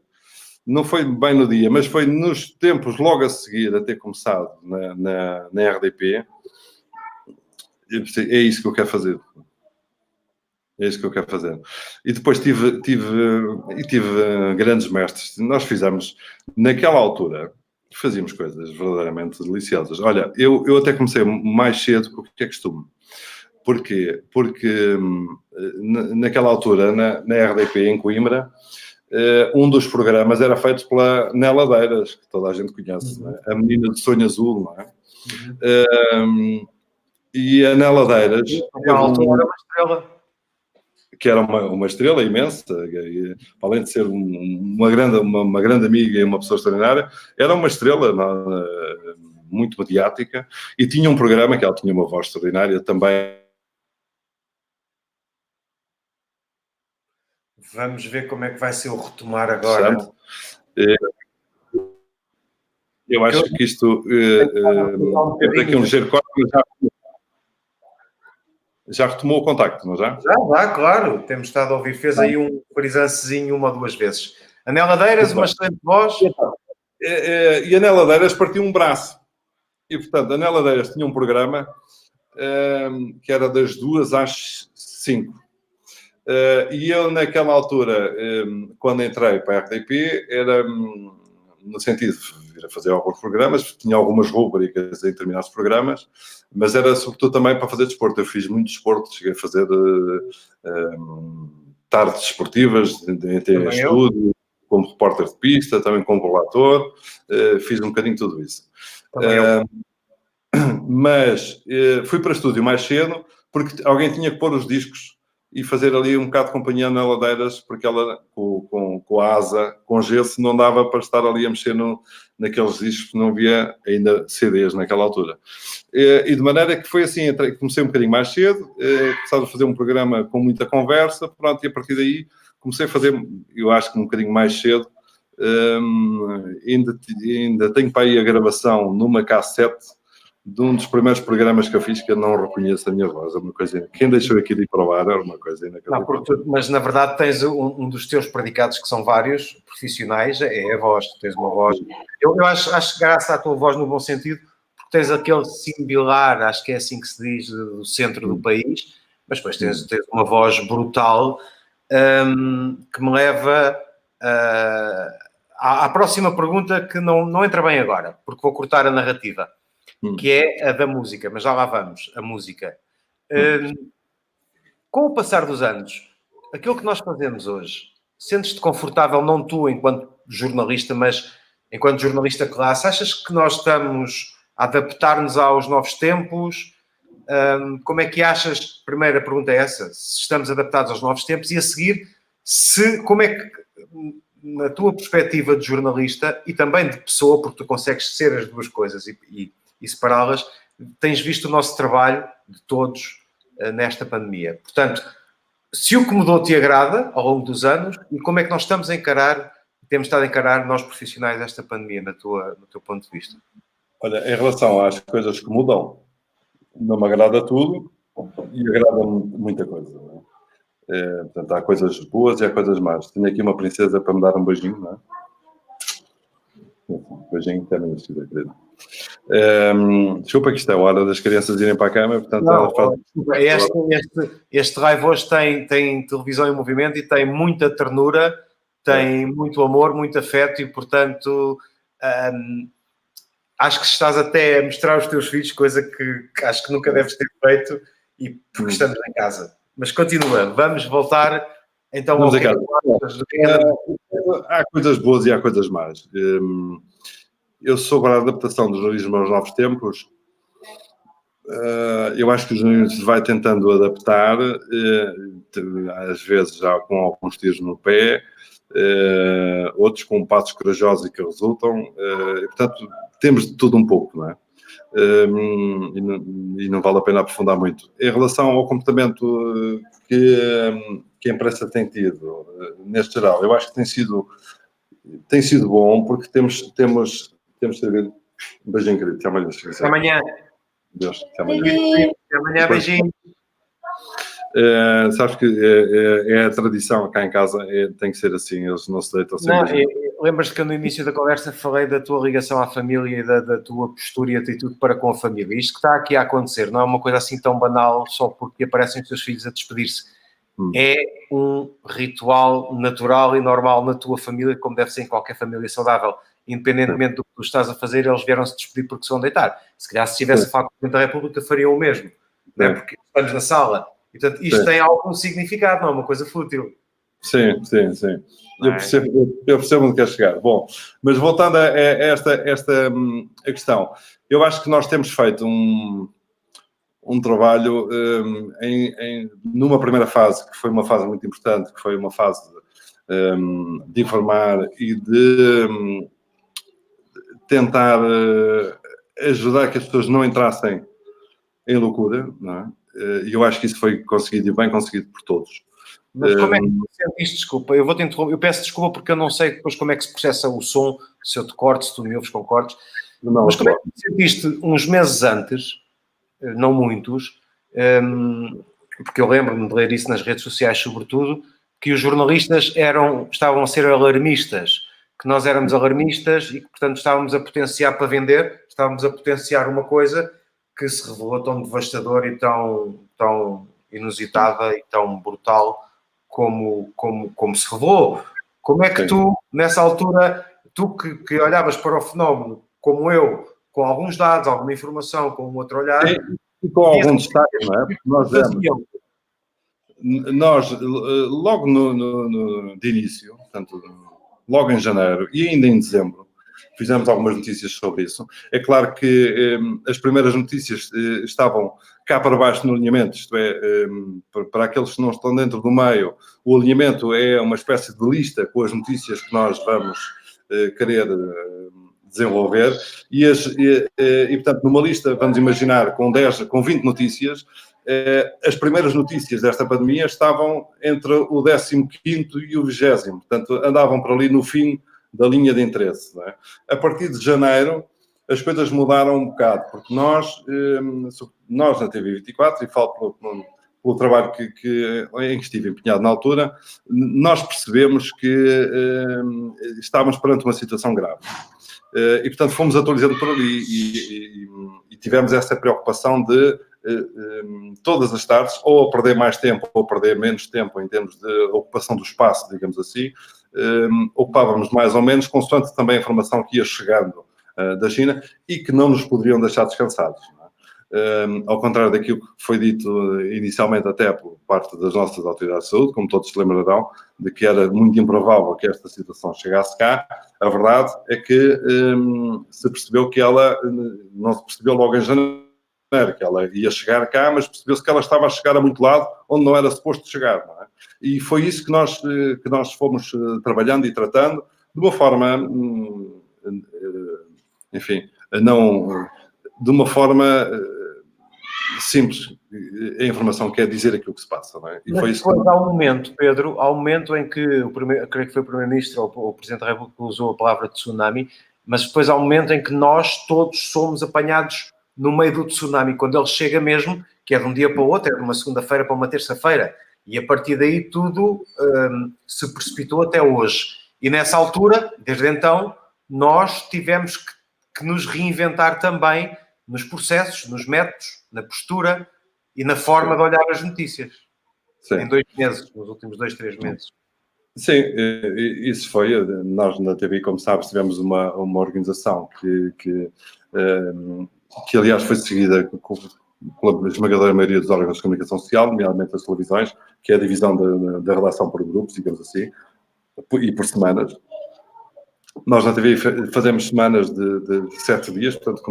não foi bem no dia, mas foi nos tempos logo a seguir a ter começado na RDP, eu pensei, é isso que eu quero fazer. É isso que eu quero fazer. E depois tive grandes mestres. Nós fizemos, naquela altura, fazíamos coisas verdadeiramente deliciosas. Olha, eu até comecei mais cedo do que é costume. Porquê? Porque naquela altura, na RDP, em Coimbra, um dos programas era feito pela Nela Deiras, que toda a gente conhece, não é? A menina de sonho azul, não é? E a Nela Deiras... Naquela altura era uma estrela. Que era uma estrela imensa, e, além de ser uma grande amiga e uma pessoa extraordinária, era uma estrela muito mediática e tinha um programa que ela tinha uma voz extraordinária também. Vamos ver como é que vai ser o retomar agora. Eu acho que isto teve aqui um ligeiro corte, mas já retomou o contacto, não já? Já, claro. Temos estado a ouvir. Fez aí um frisancezinho uma ou duas vezes. A Nela Deiras, uma excelente voz. E a Nela Deiras partiu um braço. E, portanto, a Nela Deiras tinha um programa que era das 2 às 5. E eu, naquela altura, quando entrei para a RTP, era no sentido de vir a fazer alguns programas, tinha algumas rubricas em determinados programas, mas era sobretudo também para fazer desporto. Eu fiz muito desporto, cheguei a fazer tardes desportivas em estúdio, como repórter de pista, também como relator, fiz um bocadinho tudo isso. Mas fui para estúdio mais cedo, porque alguém tinha que pôr os discos e fazer ali um bocado de companhia na Ladeiras, porque ela, com a asa, com gesso, não dava para estar ali a mexer naqueles discos, não havia ainda CDs naquela altura. E de maneira que foi assim, comecei um bocadinho mais cedo, começava a fazer um programa com muita conversa, pronto, e a partir daí comecei a fazer, eu acho que um bocadinho mais cedo, ainda tenho para aí a gravação numa cassete de um dos primeiros programas que eu fiz que eu não reconheço a minha voz. É uma coisa... Quem deixou aqui de ir para o ar era uma coisa inacreditável. Mas na verdade tens um dos teus predicados, que são vários, profissionais, é a voz. Tens uma voz. Eu acho graça à tua voz no bom sentido, porque tens aquele similar, acho que é assim que se diz, do centro do país, mas depois tens uma voz brutal, que me leva à próxima pergunta, que não entra bem agora, porque vou cortar a narrativa, que é a da música, mas já lá vamos, a música. Com o passar dos anos, aquilo que nós fazemos hoje, sentes-te confortável, não tu enquanto jornalista, mas enquanto jornalista de classe, achas que nós estamos a adaptar-nos aos novos tempos? Como é que achas, primeira pergunta é essa, se estamos adaptados aos novos tempos, e a seguir, como é que, na tua perspectiva de jornalista e também de pessoa, porque tu consegues ser as duas coisas e separá-las, tens visto o nosso trabalho de todos nesta pandemia. Portanto, se o que mudou te agrada ao longo dos anos, e como é que nós estamos a encarar, temos estado a encarar, nós profissionais, esta pandemia, no teu ponto de vista? Olha, em relação às coisas que mudam, não me agrada tudo e agrada-me muita coisa. Não é? Portanto, há coisas boas e há coisas más. Tenho aqui uma princesa para me dar um beijinho, não é? Um beijinho também, querida. Desculpa que isto é a hora das crianças irem para a cama, portanto... Este live hoje tem televisão em movimento e tem muita ternura, tem muito amor, muito afeto e, portanto, acho que estás até a mostrar aos teus filhos, coisa que acho que nunca deves ter feito, e porque estamos em casa. Mas continua, vamos voltar então vamos ao há coisas boas e há coisas más. Eu sobre a adaptação do jornalismo aos novos tempos, eu acho que o jornalismo se vai tentando adaptar, às vezes já com alguns tiros no pé, outros com passos corajosos e que resultam, e, portanto, temos de tudo um pouco, não é? E não vale a pena aprofundar muito. Em relação ao comportamento que a imprensa tem tido, neste geral, eu acho que tem sido bom, porque temos sabido. Um beijinho, querido. Até amanhã. Até amanhã. Deus, até amanhã. Até amanhã, beijinho. Sabes que é a tradição cá em casa, tem que ser assim, eles não se deitam sempre. Lembras-te que eu no início da conversa falei da tua ligação à família e da tua postura e atitude para com a família. Isto que está aqui a acontecer não é uma coisa assim tão banal só porque aparecem os teus filhos a despedir-se. É um ritual natural e normal na tua família, como deve ser em qualquer família saudável. Independentemente do que tu estás a fazer, eles vieram-se despedir porque se vão deitar. Se calhar, se estivesse a falar com o Presidente da República, fariam o mesmo. Não é? Porque estamos na sala. E, portanto, isto tem algum significado, não é uma coisa fútil. Sim. Eu percebo onde quer chegar. Bom, mas voltando a esta a questão, eu acho que nós temos feito um trabalho numa primeira fase, que foi uma fase muito importante, que foi uma fase de informar e de tentar ajudar que as pessoas não entrassem em loucura, não é? E eu acho que isso foi conseguido e bem conseguido por todos. Mas como é que tu sentiste? Desculpa, eu vou-te interromper. Eu peço desculpa porque eu não sei depois como é que se processa o som, se eu te corto, se tu me ouves com cortes. Mas como é que tu sentiste uns meses antes, não muitos, porque eu lembro-me de ler isso nas redes sociais sobretudo, que os jornalistas estavam a ser alarmistas, que nós éramos alarmistas e que, portanto, estávamos a potenciar para vender, estávamos a potenciar uma coisa que se revelou tão devastadora e tão inusitada e tão brutal como se revelou. Como é que tu, nessa altura, tu que olhavas para o fenómeno como eu, com alguns dados, alguma informação, com um outro olhar... E com algum destaque, não é? Porque nós logo de início, portanto, logo em janeiro e ainda em dezembro, fizemos algumas notícias sobre isso. É claro que as primeiras notícias estavam cá para baixo no alinhamento, isto é, para aqueles que não estão dentro do meio, o alinhamento é uma espécie de lista com as notícias que nós vamos querer desenvolver e, portanto, numa lista, vamos imaginar, com 20 notícias, as primeiras notícias desta pandemia estavam entre o 15º e o 20º, portanto, andavam por ali no fim da linha de interesse. Não é? A partir de janeiro, as coisas mudaram um bocado, porque nós na TV24, e falo pelo trabalho em que estive empenhado na altura, nós percebemos que estávamos perante uma situação grave. E, portanto, fomos atualizando por ali e tivemos essa preocupação de todas as tardes, ou a perder mais tempo ou a perder menos tempo em termos de ocupação do espaço, digamos assim, ocupávamos mais ou menos, consoante também a informação que ia chegando da China e que não nos poderiam deixar descansados. Ao contrário daquilo que foi dito inicialmente até por parte das nossas autoridades de saúde, como todos se lembrarão, de que era muito improvável que esta situação chegasse cá, a verdade é que se percebeu que ela, não se percebeu logo em janeiro que ela ia chegar cá, mas percebeu-se que ela estava a chegar a muito lado onde não era suposto chegar, não é? E foi isso que nós fomos trabalhando e tratando de uma forma, enfim, não de uma forma simples. A informação quer dizer aquilo que se passa, não é? E mas foi isso depois há um momento, Pedro, há um momento em que, creio que foi o Primeiro-Ministro ou o Presidente da República que usou a palavra tsunami, mas depois há um momento em que nós todos somos apanhados no meio do tsunami, quando ele chega mesmo, que é de um dia para o outro, é de uma segunda-feira para uma terça-feira, e a partir daí tudo se precipitou até hoje. E nessa altura, desde então, nós tivemos que nos reinventar também nos processos, nos métodos, na postura e na forma de olhar as notícias. Sim. Em 2 meses, nos últimos 2, 3 meses. Sim, isso foi. Nós na TV, como sabes, tivemos uma organização que aliás foi seguida pela esmagadora maioria dos órgãos de comunicação social, nomeadamente as televisões, que é a divisão da redação por grupos, digamos assim, e por semanas. Nós na TV fazemos semanas de 7 dias, portanto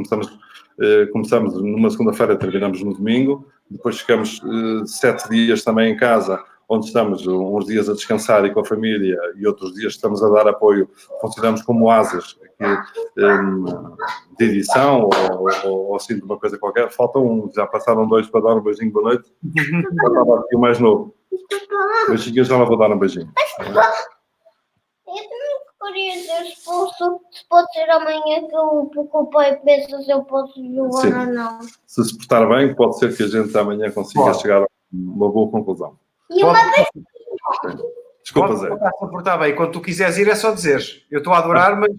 começamos numa segunda-feira, terminamos no domingo, depois ficamos 7 dias também em casa, onde estamos uns dias a descansar e com a família, e outros dias estamos a dar apoio, funcionamos como asas de edição ou assim de uma coisa qualquer. Faltam já passaram 2 para dar um beijinho, boa noite. Já estava aqui o mais novo. Beijinho, já lá vou dar um beijinho. Eu queria ser expulso, se pode ser amanhã que o pai pensa se eu posso jogar ou não. Se se portar bem, pode ser que a gente amanhã consiga chegar a uma boa conclusão. E uma vez... Desculpa, Zé. Pode se portar bem. Quando tu quiseres ir, é só dizeres. Eu estou a adorar, mas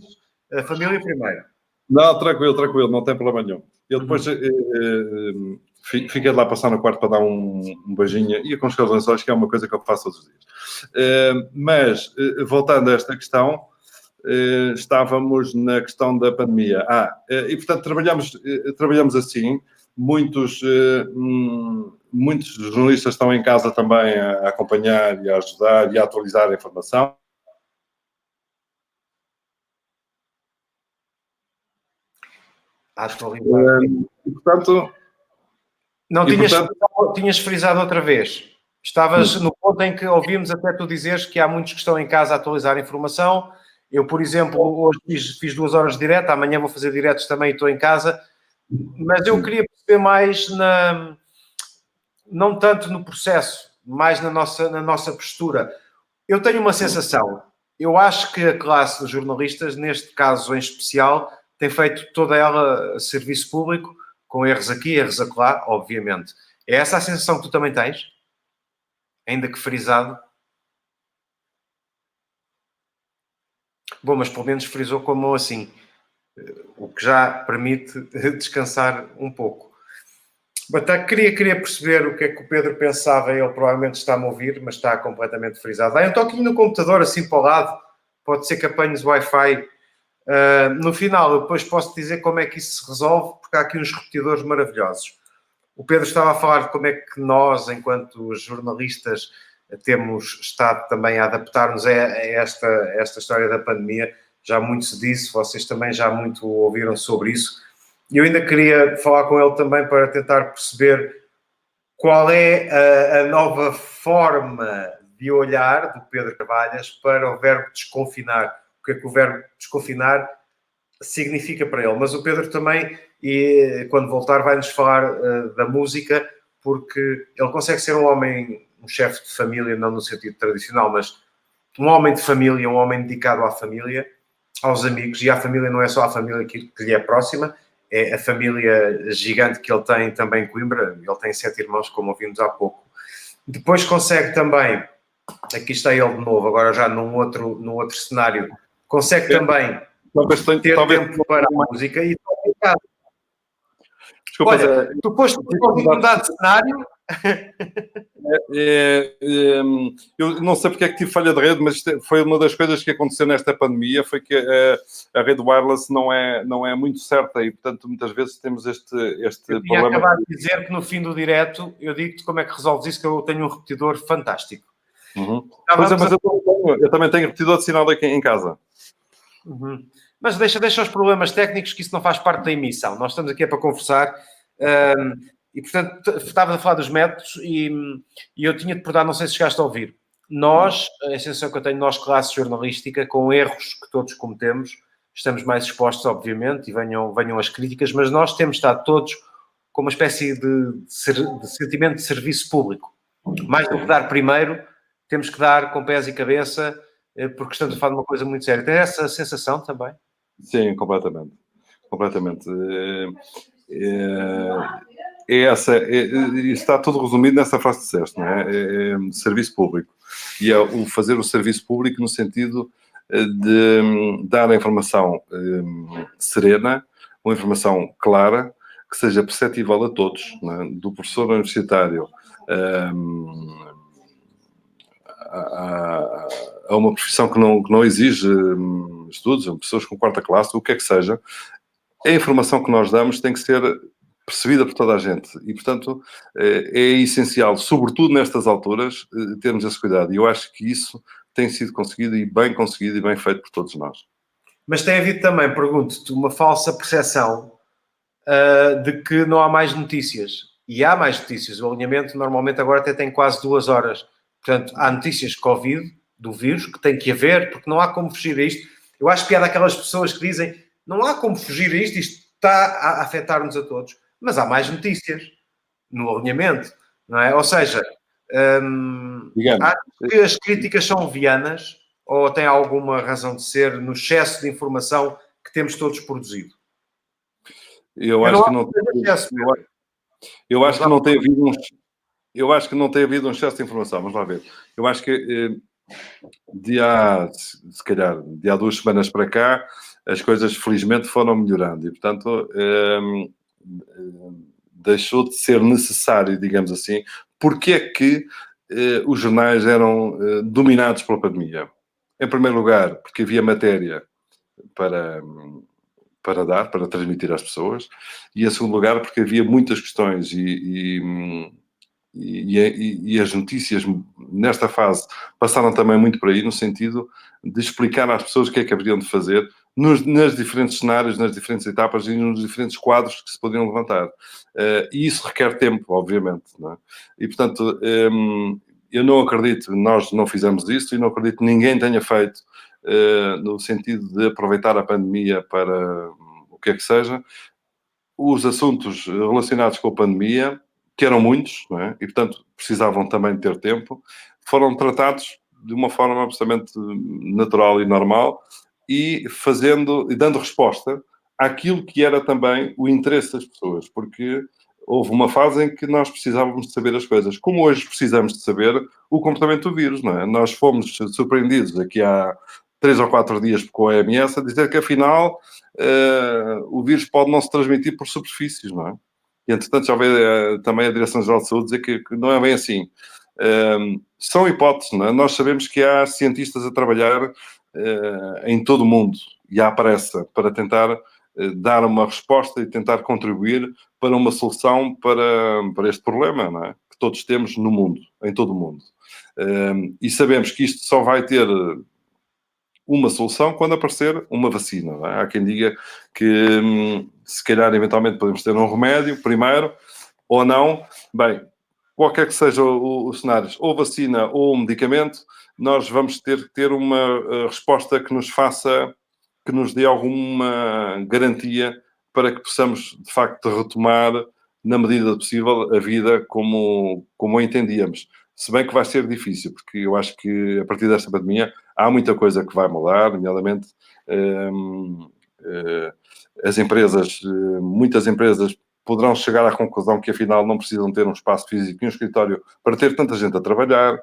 a família primeiro. Não, tranquilo, não tem problema nenhum. Eu depois fiquei lá passar no quarto para dar um beijinho e aconchegar os lençóis, que é uma coisa que eu faço todos os dias. Mas, voltando a esta questão, estávamos na questão da pandemia. E portanto trabalhamos assim. Muitos jornalistas estão em casa também a acompanhar e a ajudar e a atualizar a informação. E, portanto... Não tinhas frisado outra vez. Estavas no ponto em que ouvimos até tu dizeres que há muitos que estão em casa a atualizar a informação. Eu, por exemplo, hoje fiz 2 horas de direto, amanhã vou fazer diretos também e estou em casa. Mas eu queria perceber mais não tanto no processo, mais na nossa postura. Eu tenho uma sensação, eu acho que a classe dos jornalistas, neste caso em especial, tem feito toda ela serviço público, com erros aqui, erros acolá, obviamente. É essa a sensação que tu também tens? Ainda que frisado? Bom, mas pelo menos frisou com a mão assim, o que já permite descansar um pouco. Mas queria perceber o que é que o Pedro pensava. Ele provavelmente está-me a ouvir, mas está completamente frisado. Um toquinho no computador, assim para o lado. Pode ser que apanhes Wi-Fi. No final, eu depois posso dizer como é que isso se resolve, porque há aqui uns repetidores maravilhosos. O Pedro estava a falar de como é que nós, enquanto jornalistas, temos estado também a adaptar-nos a esta história da pandemia. Já muito se disse, vocês também já muito ouviram sobre isso. E eu ainda queria falar com ele também para tentar perceber qual é a nova forma de olhar do Pedro Carvalhas para o verbo desconfinar. O que é que o verbo desconfinar significa para ele. Mas o Pedro também, e quando voltar, vai-nos falar da música, porque ele consegue ser um homem, um chefe de família, não no sentido tradicional, mas um homem de família, um homem dedicado à família, aos amigos, e à família não é só a família que lhe é próxima, é a família gigante que ele tem também em Coimbra. Ele tem 7 irmãos, como ouvimos há pouco. Depois consegue também, aqui está ele de novo, agora já num outro cenário, consegue também ter tempo para a música e toca em casa. Desculpa, olha, tu posto mudar de cenário. Eu não sei porque é que tive falha de rede, mas foi uma das coisas que aconteceu nesta pandemia, foi que a rede wireless não é muito certa e, portanto, muitas vezes temos este eu problema. Acabado de dizer que no fim do direto eu digo-te como é que resolves isso, que eu tenho um repetidor fantástico. Uhum. Pois é, mas eu também tenho repetidor de sinal aqui em casa. Uhum. Mas deixa os problemas técnicos, que isso não faz parte da emissão. Nós estamos aqui para conversar. E, portanto, estava a falar dos métodos e eu tinha de perguntar, não sei se chegaste a ouvir. Nós, a sensação que eu tenho, nós, classe jornalística, com erros que todos cometemos, estamos mais expostos, obviamente, e venham as críticas, mas nós temos estado todos com uma espécie de sentimento de serviço público. Mais do que dar primeiro, temos que dar com pés e cabeça, porque estamos a falar de uma coisa muito séria. Tem essa sensação também? Sim, completamente. Completamente. Está tudo resumido nessa frase que disseste, não é? Serviço público. E é o fazer o serviço público no sentido de dar a informação serena, uma informação clara, que seja perceptível a todos, não é? Do professor universitário a uma profissão que não exige estudos, pessoas com 4ª classe, o que é que seja. A informação que nós damos tem que ser percebida por toda a gente e, portanto, é essencial, sobretudo nestas alturas, termos esse cuidado. E eu acho que isso tem sido conseguido e bem feito por todos nós. Mas tem havido também, pergunto-te, uma falsa percepção de que não há mais notícias. E há mais notícias. O alinhamento normalmente agora até tem quase 2 horas. Portanto, há notícias de Covid, do vírus, que tem que haver, porque não há como fugir a isto. Eu acho que é daquelas pessoas que dizem não há como fugir a isto está a afetar-nos a todos. Mas há mais notícias no alinhamento, não é? Ou seja, acho que as críticas são levianas ou tem alguma razão de ser no excesso de informação que temos todos produzido? Eu acho que não tem havido um excesso de informação. Vamos lá ver. Eu acho que se calhar, de há 2 semanas para cá, as coisas felizmente foram melhorando e, portanto, deixou de ser necessário, digamos assim. Porque é que os jornais eram dominados pela pandemia? Em primeiro lugar, porque havia matéria para transmitir às pessoas, e em segundo lugar, porque havia muitas questões e as notícias nesta fase passaram também muito por aí, no sentido de explicar às pessoas o que é que haveriam de fazer nas diferentes cenários, nas diferentes etapas e nos diferentes quadros que se podiam levantar. E isso requer tempo, obviamente, não é? E, portanto, eu não acredito, nós não fizemos isso e não acredito que ninguém tenha feito no sentido de aproveitar a pandemia para o que é que seja. Os assuntos relacionados com a pandemia, que eram muitos, não é? E, portanto, precisavam também de ter tempo, foram tratados de uma forma absolutamente natural e normal e dando resposta àquilo que era também o interesse das pessoas, porque houve uma fase em que nós precisávamos de saber as coisas. Como hoje precisamos de saber o comportamento do vírus, não é? Nós fomos surpreendidos aqui há 3 ou 4 dias com a OMS a dizer que, afinal, o vírus pode não se transmitir por superfícies, não é? E, entretanto, já veio também a Direção-Geral de Saúde dizer que não é bem assim. São hipóteses, não é? Nós sabemos que há cientistas a trabalhar em todo o mundo e há pressa para tentar dar uma resposta e tentar contribuir para uma solução para este problema, não é? Que todos temos no mundo, em todo o mundo. E sabemos que isto só vai ter uma solução quando aparecer uma vacina, não é? Há quem diga que se calhar eventualmente podemos ter um remédio primeiro ou não. Bem, qualquer que seja o cenário, ou vacina ou um medicamento, nós vamos ter que ter uma resposta que nos dê alguma garantia para que possamos, de facto, retomar, na medida do possível, a vida como a entendíamos. Se bem que vai ser difícil, porque eu acho que a partir desta pandemia há muita coisa que vai mudar, nomeadamente as empresas, muitas empresas poderão chegar à conclusão que afinal não precisam ter um espaço físico e um escritório para ter tanta gente a trabalhar.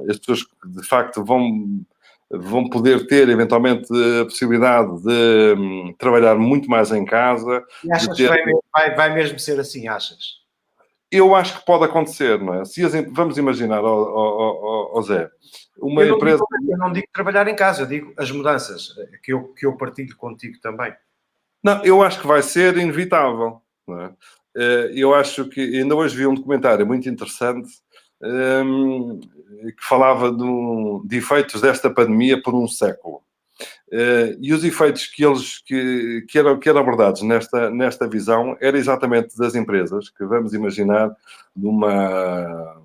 As pessoas que de facto vão poder ter eventualmente a possibilidade de trabalhar muito mais em casa. E achas que vai mesmo ser assim, achas? Eu acho que pode acontecer, não é? Vamos imaginar, Zé, uma empresa... Eu não digo trabalhar em casa, eu digo as mudanças, que eu partilho contigo também. Não, eu acho que vai ser inevitável, não é? Eu acho que... Ainda hoje vi um documentário muito interessante que falava de efeitos desta pandemia por um século. E os efeitos que eram abordados nesta visão era exatamente das empresas, que vamos imaginar de uma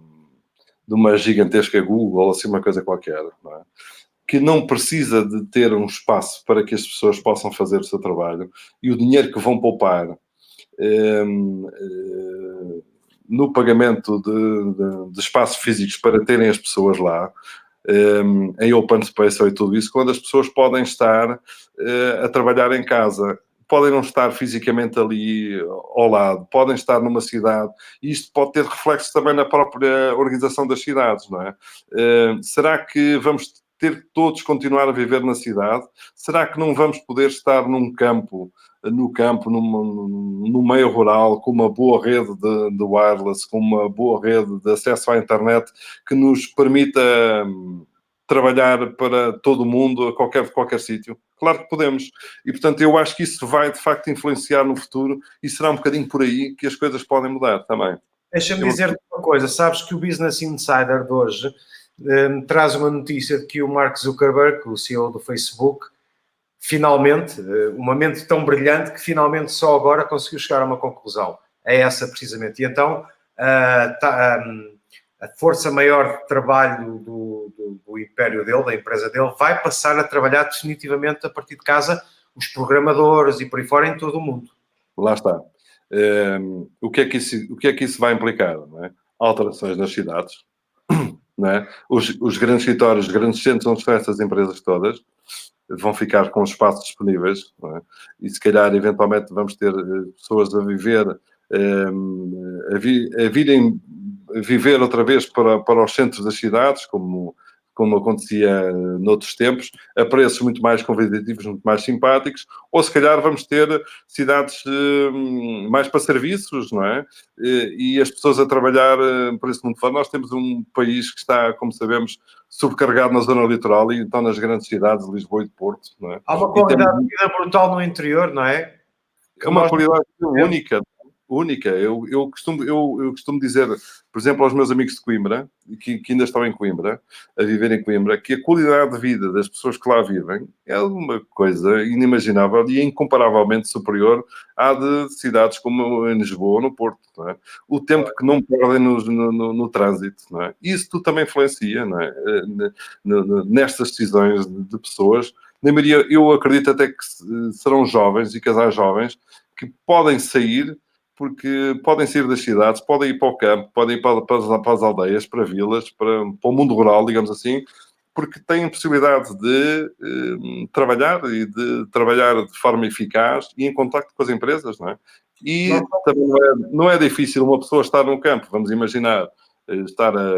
gigantesca Google, assim uma coisa qualquer, não é? Que não precisa de ter um espaço para que as pessoas possam fazer o seu trabalho, e o dinheiro que vão poupar no pagamento de espaços físicos para terem as pessoas lá, em open space e tudo isso, quando as pessoas podem estar a trabalhar em casa, podem não estar fisicamente ali ao lado, podem estar numa cidade, e isto pode ter reflexos também na própria organização das cidades, não é? Será que vamos ter que todos continuar a viver na cidade? Será que não vamos poder estar no campo, no meio rural, com uma boa rede de wireless, com uma boa rede de acesso à internet que nos permita trabalhar para todo o mundo, a qualquer sítio? Claro que podemos. E, portanto, eu acho que isso vai, de facto, influenciar no futuro, e será um bocadinho por aí que as coisas podem mudar também. Deixa-me dizer-te uma coisa. Sabes que o Business Insider de hoje traz uma notícia de que o Mark Zuckerberg, o CEO do Facebook, finalmente, uma mente tão brilhante que finalmente só agora conseguiu chegar a uma conclusão. É essa, precisamente. E então, a força maior de trabalho do império dele, da empresa dele, vai passar a trabalhar definitivamente a partir de casa, os programadores e por aí fora em todo o mundo. Lá está. O que é que isso vai implicar? Não é? Alterações nas cidades, não é? Os grandes escritórios, os grandes centros onde estão essas empresas todas vão ficar com espaços disponíveis, não é? E se calhar eventualmente vamos ter pessoas a viver a viver outra vez para os centros das cidades, como acontecia noutros tempos, a preços muito mais convidativos, muito mais simpáticos, ou se calhar vamos ter cidades mais para serviços, não é? E as pessoas a trabalhar por isso muito fora. Nós temos um país que está, como sabemos, sobrecarregado na zona litoral, e então nas grandes cidades, Lisboa e Porto, não é? Há uma qualidade de vida brutal no interior, não é? É uma qualidade única. Eu costumo dizer, por exemplo, aos meus amigos de Coimbra, que ainda estão em Coimbra, a viver em Coimbra, que a qualidade de vida das pessoas que lá vivem é uma coisa inimaginável e incomparavelmente superior à de cidades como em Lisboa ou no Porto, não é? O tempo que não perdem no trânsito, não é? Isso tudo também influencia, não é? Nestas decisões de pessoas. Na maioria, eu acredito até que serão jovens e casais jovens que podem sair, porque podem sair das cidades, podem ir para o campo, podem ir para as aldeias, para vilas, para o mundo rural, digamos assim, porque têm possibilidade de trabalhar e de trabalhar de forma eficaz e em contacto com as empresas, não é? E também não é difícil uma pessoa estar no campo. Vamos imaginar estar a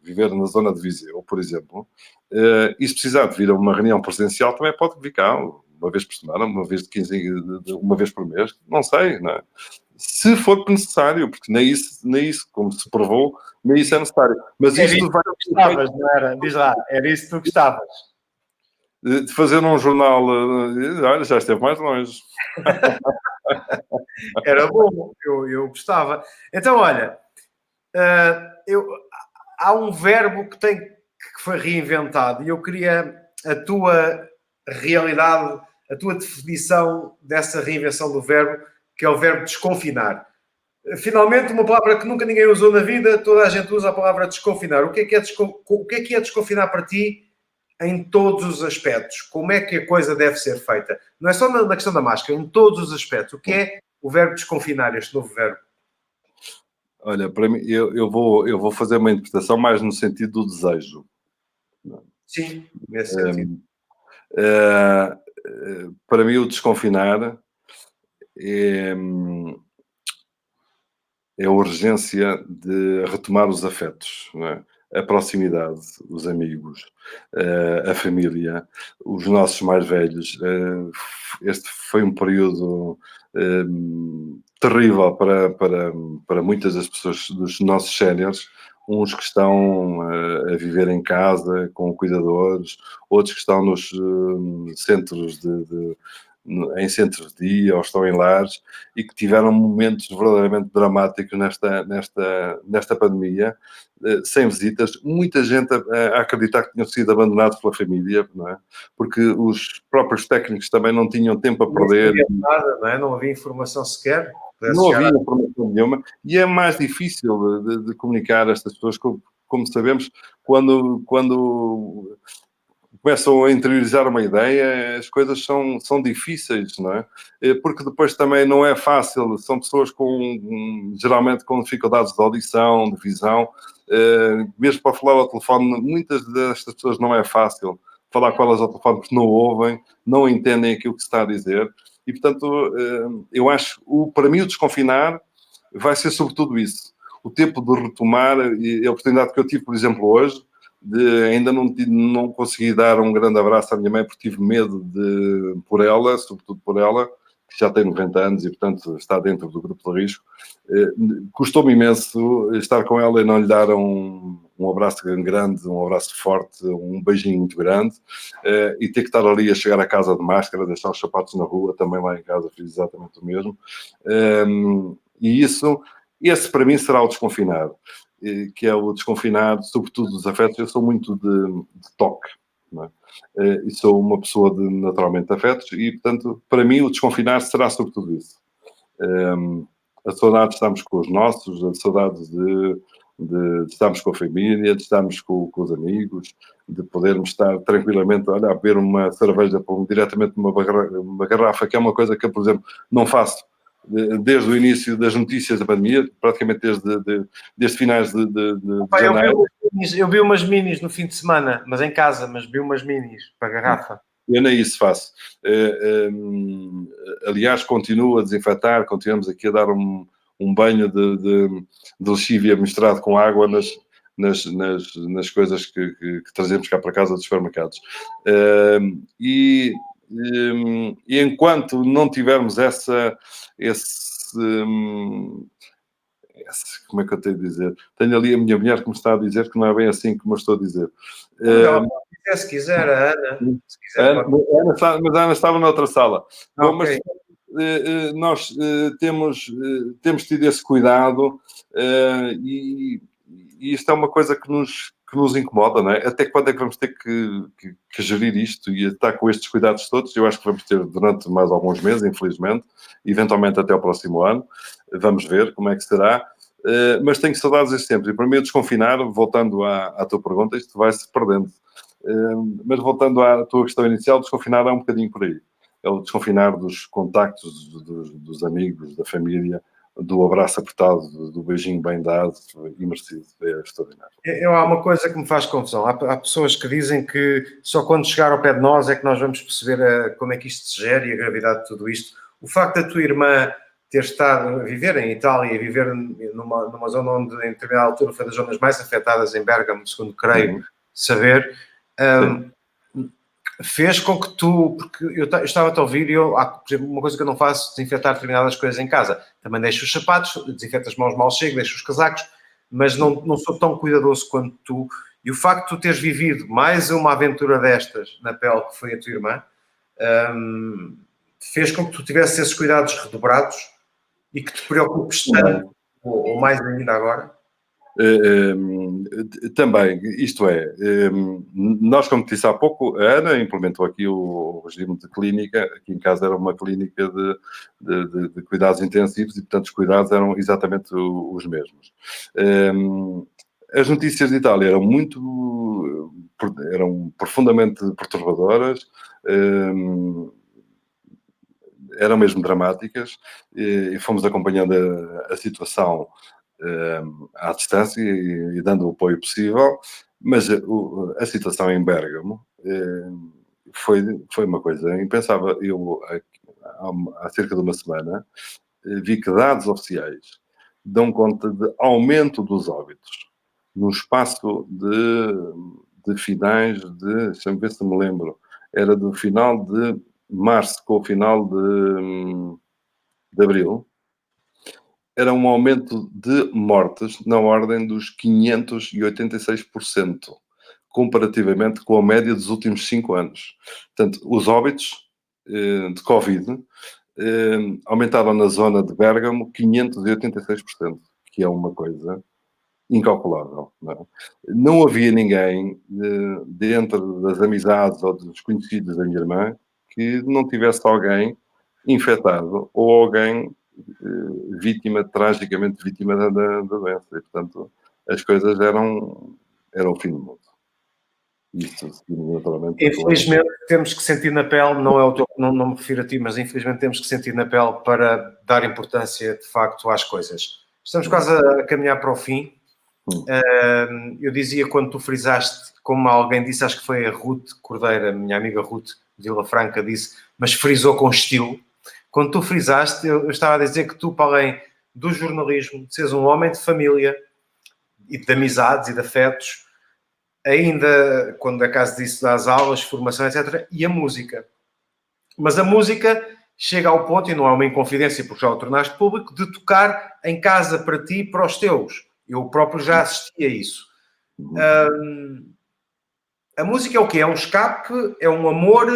viver na zona de Viseu, por exemplo, e se precisar de vir a uma reunião presencial, também pode vir cá uma vez por semana, uma vez uma vez por mês, não sei, não é? Se for necessário, porque nem isso, como se provou, nem isso é necessário. Mas era isto que tu gostavas, não era? Diz lá, era isso que tu gostavas. De fazer um jornal, olha, já esteve mais longe. Era bom, eu gostava. Então, olha, há um verbo que foi reinventado, e eu queria a tua realidade, a tua definição dessa reinvenção do verbo, que é o verbo desconfinar. Finalmente, uma palavra que nunca ninguém usou na vida, toda a gente usa a palavra desconfinar. O que é desconfinar para ti em todos os aspectos? Como é que a coisa deve ser feita? Não é só na questão da máscara, em todos os aspectos. O que é o verbo desconfinar, este novo verbo? Olha, para mim, eu vou fazer uma interpretação mais no sentido do desejo. Sim, nesse sentido. Eh, para mim, o desconfinar é, é a urgência de retomar os afetos, não é? A proximidade, os amigos, a família, os nossos mais velhos. Este foi um período terrível para muitas das pessoas, dos nossos séniores, uns que estão a viver em casa com cuidadores, outros que estão nos centros em centros de dia ou estão em lares e que tiveram momentos verdadeiramente dramáticos nesta pandemia, sem visitas, muita gente a acreditar que tinham sido abandonados pela família, não é? Porque os próprios técnicos também não tinham tempo a perder. Não havia nada, não é? Não havia informação sequer. Não havia informação nenhuma e é mais difícil de comunicar a estas pessoas, como sabemos, quando começam a interiorizar uma ideia, as coisas são difíceis, não é? Porque depois também não é fácil, são pessoas geralmente com dificuldades de audição, de visão, mesmo para falar ao telefone, muitas destas pessoas não é fácil falar com elas ao telefone porque não ouvem, não entendem aquilo que se está a dizer, e portanto, eu acho, para mim o desconfinar vai ser sobretudo isso, o tempo de retomar, e a oportunidade que eu tive, por exemplo, hoje, ainda não consegui dar um grande abraço à minha mãe porque tive medo por ela, sobretudo por ela, que já tem 90 anos e, portanto, está dentro do grupo de risco. Custou-me imenso estar com ela e não lhe dar um abraço grande, um abraço forte, um beijinho muito grande, e ter que estar ali a chegar a casa de máscara, deixar os sapatos na rua, também lá em casa fiz exatamente o mesmo. E esse para mim será o desconfinar, que é o desconfinar, sobretudo dos afetos. Eu sou muito de toque, não é? E sou uma pessoa de naturalmente afetos e, portanto, para mim o desconfinar será sobretudo isso. A saudade de estarmos com os nossos, a saudade de estarmos com a família, de estarmos com os amigos, de podermos estar tranquilamente a beber uma cerveja diretamente numa garrafa, que é uma coisa que eu, por exemplo, não faço desde o início das notícias da pandemia, praticamente desde finais de janeiro. Eu vi umas minis no fim de semana, mas em casa, mas vi umas minis para a garrafa. Eu nem isso faço. Aliás, continuo a desinfetar, continuamos aqui a dar um banho de lexívia misturado com água nas coisas que trazemos cá para casa dos supermercados. E enquanto não tivermos como é que eu tenho a dizer? Tenho ali a minha mulher que me está a dizer que não é bem assim como eu estou a dizer. Se quiser, a Ana. Se quiser, mas a Ana estava noutra sala. Bom, okay. Mas nós temos tido esse cuidado e isto é uma coisa que nos incomoda, não é? Até quando é que vamos ter que gerir isto e estar com estes cuidados todos? Eu acho que vamos ter durante mais alguns meses, infelizmente, eventualmente até o próximo ano. Vamos ver como é que será. Mas tenho saudades desde sempre. E para mim, desconfinar, voltando à tua pergunta, isto vai-se perdendo. Mas voltando à tua questão inicial, desconfinar é um bocadinho por aí. É o desconfinar dos contactos dos amigos, da família, do abraço apertado, do beijinho bem dado e merecido. É extraordinário. Há uma coisa que me faz confusão. Há pessoas que dizem que só quando chegar ao pé de nós é que nós vamos perceber como é que isto se gera e a gravidade de tudo isto. O facto da tua irmã ter estado a viver em Itália e viver numa zona onde, em determinada altura, foi das zonas mais afetadas em Bérgamo, segundo creio saber, fez com que porque eu estava-te a ouvir e por exemplo, uma coisa que eu não faço, desinfetar determinadas coisas em casa. Também deixo os sapatos, desinfeto as mãos mal chego, deixo os casacos, mas não sou tão cuidadoso quanto tu. E o facto de tu teres vivido mais uma aventura destas na pele que foi a tua irmã, fez com que tu tivesses esses cuidados redobrados e que te preocupes tanto, ou mais ainda agora? Também, isto é, nós, como te disse há pouco, a Ana implementou aqui o regime de clínica. Aqui em casa era uma clínica de cuidados intensivos e, portanto, os cuidados eram exatamente os mesmos. As notícias de Itália eram profundamente perturbadoras, eram mesmo dramáticas, e fomos acompanhando a situação à distância e dando o apoio possível, mas a situação em Bérgamo foi uma coisa impensável. Eu, há cerca de uma semana, vi que dados oficiais dão conta de aumento dos óbitos no espaço de finais de, deixa-me ver se me lembro, era do final de março com o final de abril, era um aumento de mortes na ordem dos 586%, comparativamente com a média dos últimos 5 anos. Portanto, os óbitos de Covid aumentaram na zona de Bérgamo 586%, que é uma coisa incalculável. Não havia ninguém dentro das amizades ou dos conhecidos da minha irmã que não tivesse alguém infectado ou alguém tragicamente vítima da doença. E, portanto, as coisas eram o fim do mundo. Isto, naturalmente, infelizmente, temos que sentir na pele, não me refiro a ti, mas infelizmente temos que sentir na pele para dar importância, de facto, às coisas. Estamos quase a caminhar para o fim. Eu dizia, quando tu frisaste, como alguém disse, acho que foi a Ruth Cordeira, minha amiga Ruth de Vila Franca, disse, mas frisou com estilo. Quando tu frisaste, eu estava a dizer que tu, para além do jornalismo, de seres um homem de família e de amizades e de afetos, ainda, quando é caso disso, das aulas, formação, etc., e a música. Mas a música chega ao ponto, e não é uma inconfidência porque já o tornaste público, de tocar em casa para ti e para os teus. Eu próprio já assisti a isso. A música é o quê? É um escape? É um amor?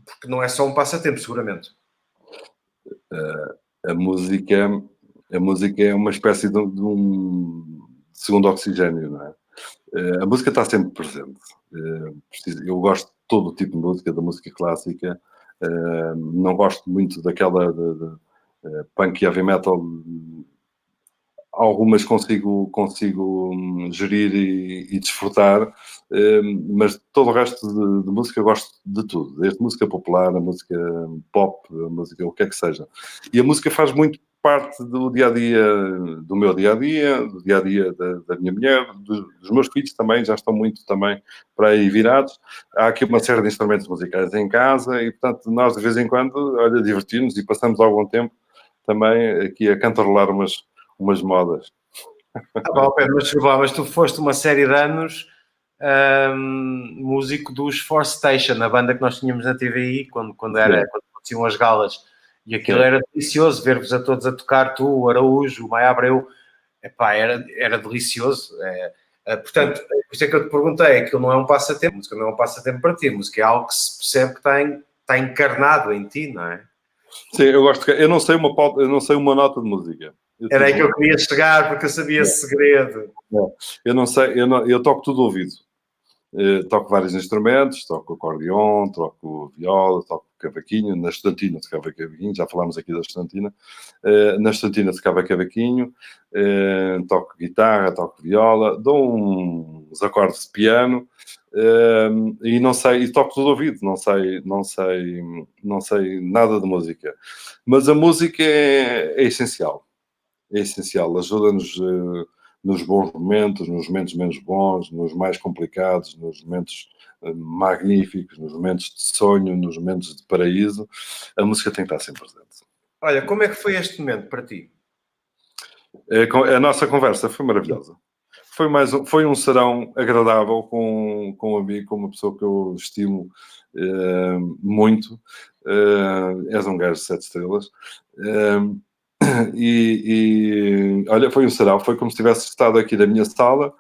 Porque não é só um passatempo, seguramente. A música é uma espécie de um segundo oxigênio, não é? A música está sempre presente. Eu gosto de todo o tipo de música, da música clássica. Não gosto muito daquela de punk e heavy metal. Algumas consigo gerir e desfrutar, mas todo o resto de música eu gosto de tudo, desde música popular, a música pop, a música o que é que seja. E a música faz muito parte do dia-a-dia, do meu dia-a-dia, do dia-a-dia da minha mulher, dos meus filhos também, já estão muito também para aí virados. Há aqui uma série de instrumentos musicais em casa e, portanto, nós de vez em quando, olha, divertimos e passamos algum tempo também aqui a cantarolar umas modas. Pedro, mas tu foste uma série de anos músico dos Force Station, a banda que nós tínhamos na TVI, quando aconteciam as galas, e aquilo era delicioso, ver-vos a todos a tocar, tu, o Araújo, o Maia Abreu, era delicioso. Portanto, por isso é que eu te perguntei, aquilo não é um passatempo, a música não é um passatempo para ti, a música é algo que se percebe que está encarnado em ti, não é? Sim, eu gosto eu não sei uma nota de música. Era aí que eu queria chegar, porque eu sabia esse segredo. Eu não sei, eu toco tudo ao ouvido. Toco vários instrumentos, toco acordeon, toco viola, toco cavaquinho. Na estudantina tocava cavaquinho, já falámos aqui da estudantina. Na estudantina tocava cavaquinho, toco guitarra, toco viola, dou uns acordes de piano e não sei, e toco tudo ao ouvido, não sei nada de música. Mas a música é essencial. É essencial, ajuda-nos nos bons momentos, nos momentos menos bons, nos mais complicados, nos momentos magníficos, nos momentos de sonho, nos momentos de paraíso. A música tem que estar sempre presente. Olha, como é que foi este momento para ti? A nossa conversa foi maravilhosa. Foi um serão agradável com um amigo, com uma pessoa que eu estimo muito. És um gajo de 7 estrelas. Olha, foi um sarau, foi como se tivesse estado aqui na minha sala,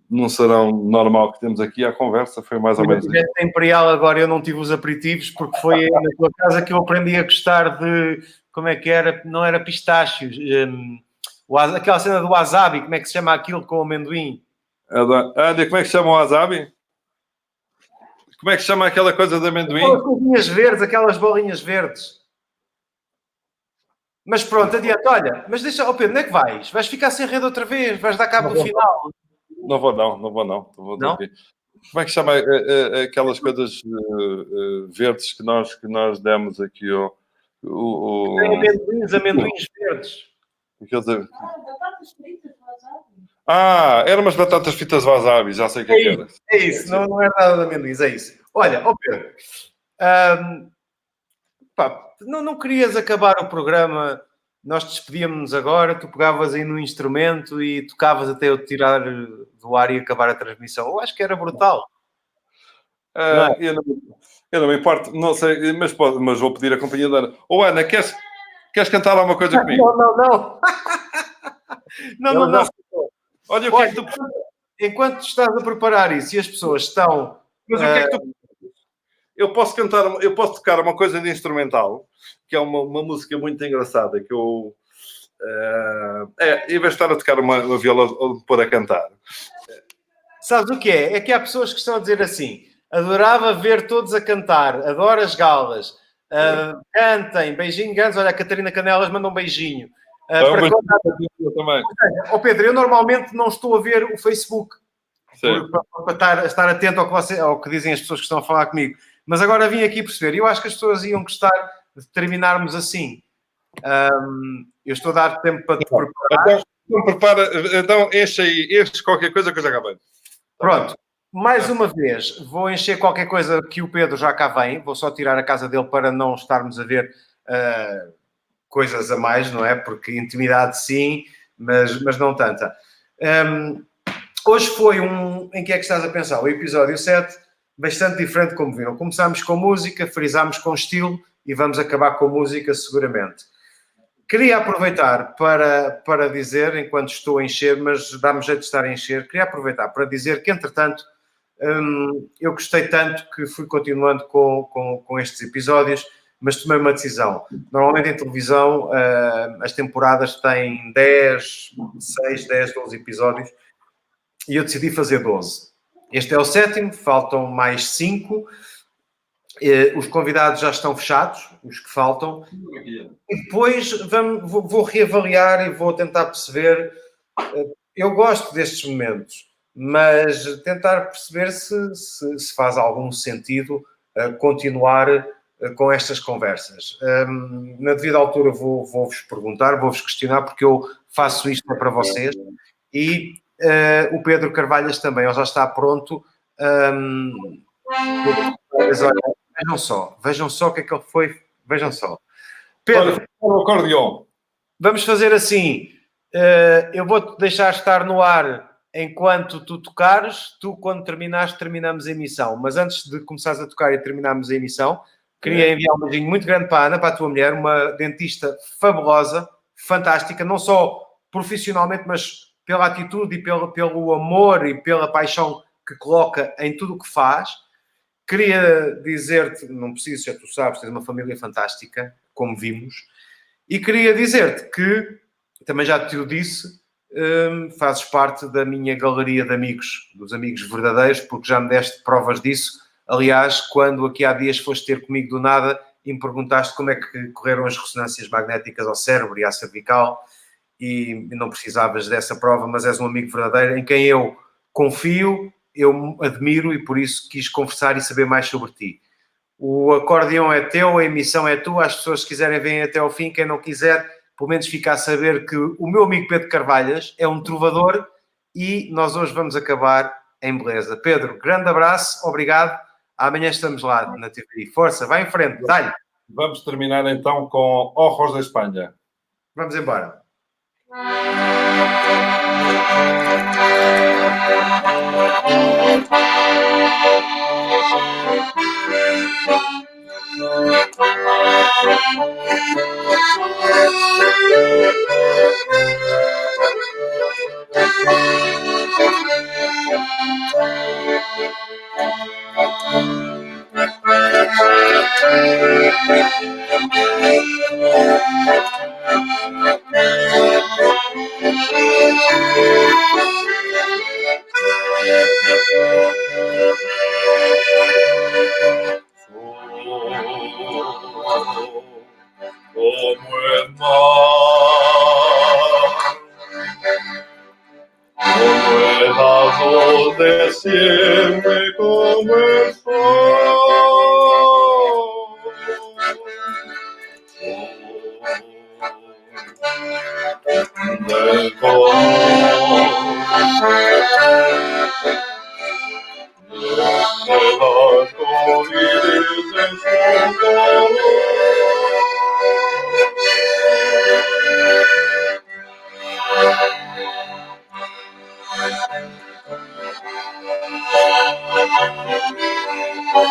num sarau normal que temos aqui, a conversa foi mais ou menos... Em Imperial agora eu não tive os aperitivos, porque foi na tua casa que eu aprendi a gostar de, como é que era, não era pistácios, aquela cena do wasabi, como é que se chama aquilo com amendoim? Olha, como é que se chama o wasabi? Como é que se chama aquela coisa de amendoim? Aquelas bolinhas verdes. Mas pronto, adiante, olha, mas deixa, Pedro, onde é que vais? Vais ficar sem rede outra vez? Vais dar cabo do final? Não vou não. Não? Como é que chama aquelas coisas verdes que nós demos aqui? Tem amendoins verdes. Batatas fritas, wasabi. Eram umas batatas fritas wasabi, já sei o que é que era. É isso, não é nada de amendoins, é isso. Olha, ó Pedro, ahm, pá, não querias acabar o programa, nós despedíamos-nos agora, tu pegavas aí no instrumento e tocavas até eu te tirar do ar e acabar a transmissão. Eu acho que era brutal. Não é? Eu não me importo, não sei, mas vou pedir a companhia da Ana. Ana, queres cantar alguma coisa comigo? Não. Não. Olha, o que é que tu... Enquanto estás a preparar isso e as pessoas estão... Mas o que é que tu... Eu posso tocar uma coisa de instrumental, que é uma música muito engraçada, que eu... em vez de estar a tocar uma viola ou de pôr a cantar. Sabes o que é? É que há pessoas que estão a dizer assim, adorava ver todos a cantar, adoro as galas, cantem, beijinho grandes, olha, a Catarina Canelas manda um beijinho. Também. Pedro, eu normalmente não estou a ver o Facebook para estar atento ao que dizem as pessoas que estão a falar comigo. Mas agora vim aqui perceber. Eu acho que as pessoas iam gostar de terminarmos assim. Eu estou a dar tempo para te preparar. Então enche qualquer coisa que eu já acabei. Pronto. Mais uma vez, vou encher qualquer coisa que o Pedro já cá vem. Vou só tirar a casa dele para não estarmos a ver coisas a mais, não é? Porque intimidade sim, mas não tanta. Hoje foi em que é que estás a pensar? O episódio 7, bastante diferente como viram. Começámos com música, frisámos com estilo e vamos acabar com música seguramente. Queria aproveitar para dizer, enquanto estou a encher, mas dá-me jeito de estar a encher, queria aproveitar para dizer que, entretanto, eu gostei tanto que fui continuando com estes episódios, mas tomei uma decisão. Normalmente em televisão as temporadas têm 6, 10, 12 episódios e eu decidi fazer 12. Este é o 7º, faltam mais 5. Os convidados já estão fechados, os que faltam. E depois vou reavaliar e vou tentar perceber. Eu gosto destes momentos, mas tentar perceber se faz algum sentido continuar com estas conversas. Na devida altura vou-vos perguntar, vou-vos questionar, porque eu faço isto para vocês. E o Pedro Carvalhas também, ele já está pronto. Mas olha, vejam só o que é que ele foi. Vejam só. Pedro, o acordeão. Vamos fazer assim. Eu vou-te deixar estar no ar enquanto tu tocares. Tu, quando terminamos a emissão. Mas antes de começares a tocar e terminarmos a emissão, queria enviar um beijinho muito grande para a Ana, para a tua mulher, uma dentista fabulosa, fantástica, não só profissionalmente, mas pela atitude e pelo amor e pela paixão que coloca em tudo o que faz. Queria dizer-te, não preciso, já tu sabes, tens uma família fantástica, como vimos, e queria dizer-te que, também já te o disse, fazes parte da minha galeria de amigos, dos amigos verdadeiros, porque já me deste provas disso. Aliás, quando aqui há dias foste ter comigo do nada e me perguntaste como é que correram as ressonâncias magnéticas ao cérebro e à cervical, e não precisavas dessa prova, mas és um amigo verdadeiro em quem eu confio, eu admiro e por isso quis conversar e saber mais sobre ti. O acordeão é teu, a emissão é tua, as pessoas que quiserem virem até ao fim, quem não quiser, pelo menos fica a saber que o meu amigo Pedro Carvalhas é um trovador e nós hoje vamos acabar em beleza. Pedro, grande abraço, obrigado. Amanhã estamos lá na TV. Força, vai em frente, dá-lhe. Vamos terminar então com Horrores da Espanha. Vamos embora. Como el mar, como el azul de siempre, como el sol.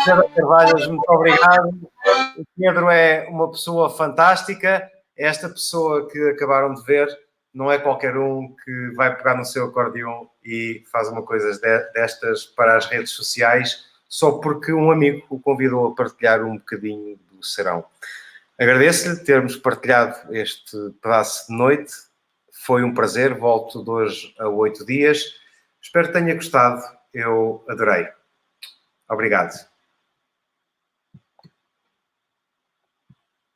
Pedro Carvalhas, muito obrigado. O Pedro é uma pessoa fantástica. Esta pessoa que acabaram de ver não é qualquer um que vai pegar no seu acordeão e faz uma coisa destas para as redes sociais só porque um amigo o convidou a partilhar um bocadinho do serão. Agradeço-lhe termos partilhado este pedaço de noite. Foi um prazer. Volto de hoje a 8 dias. Espero que tenha gostado. Eu adorei. Obrigado.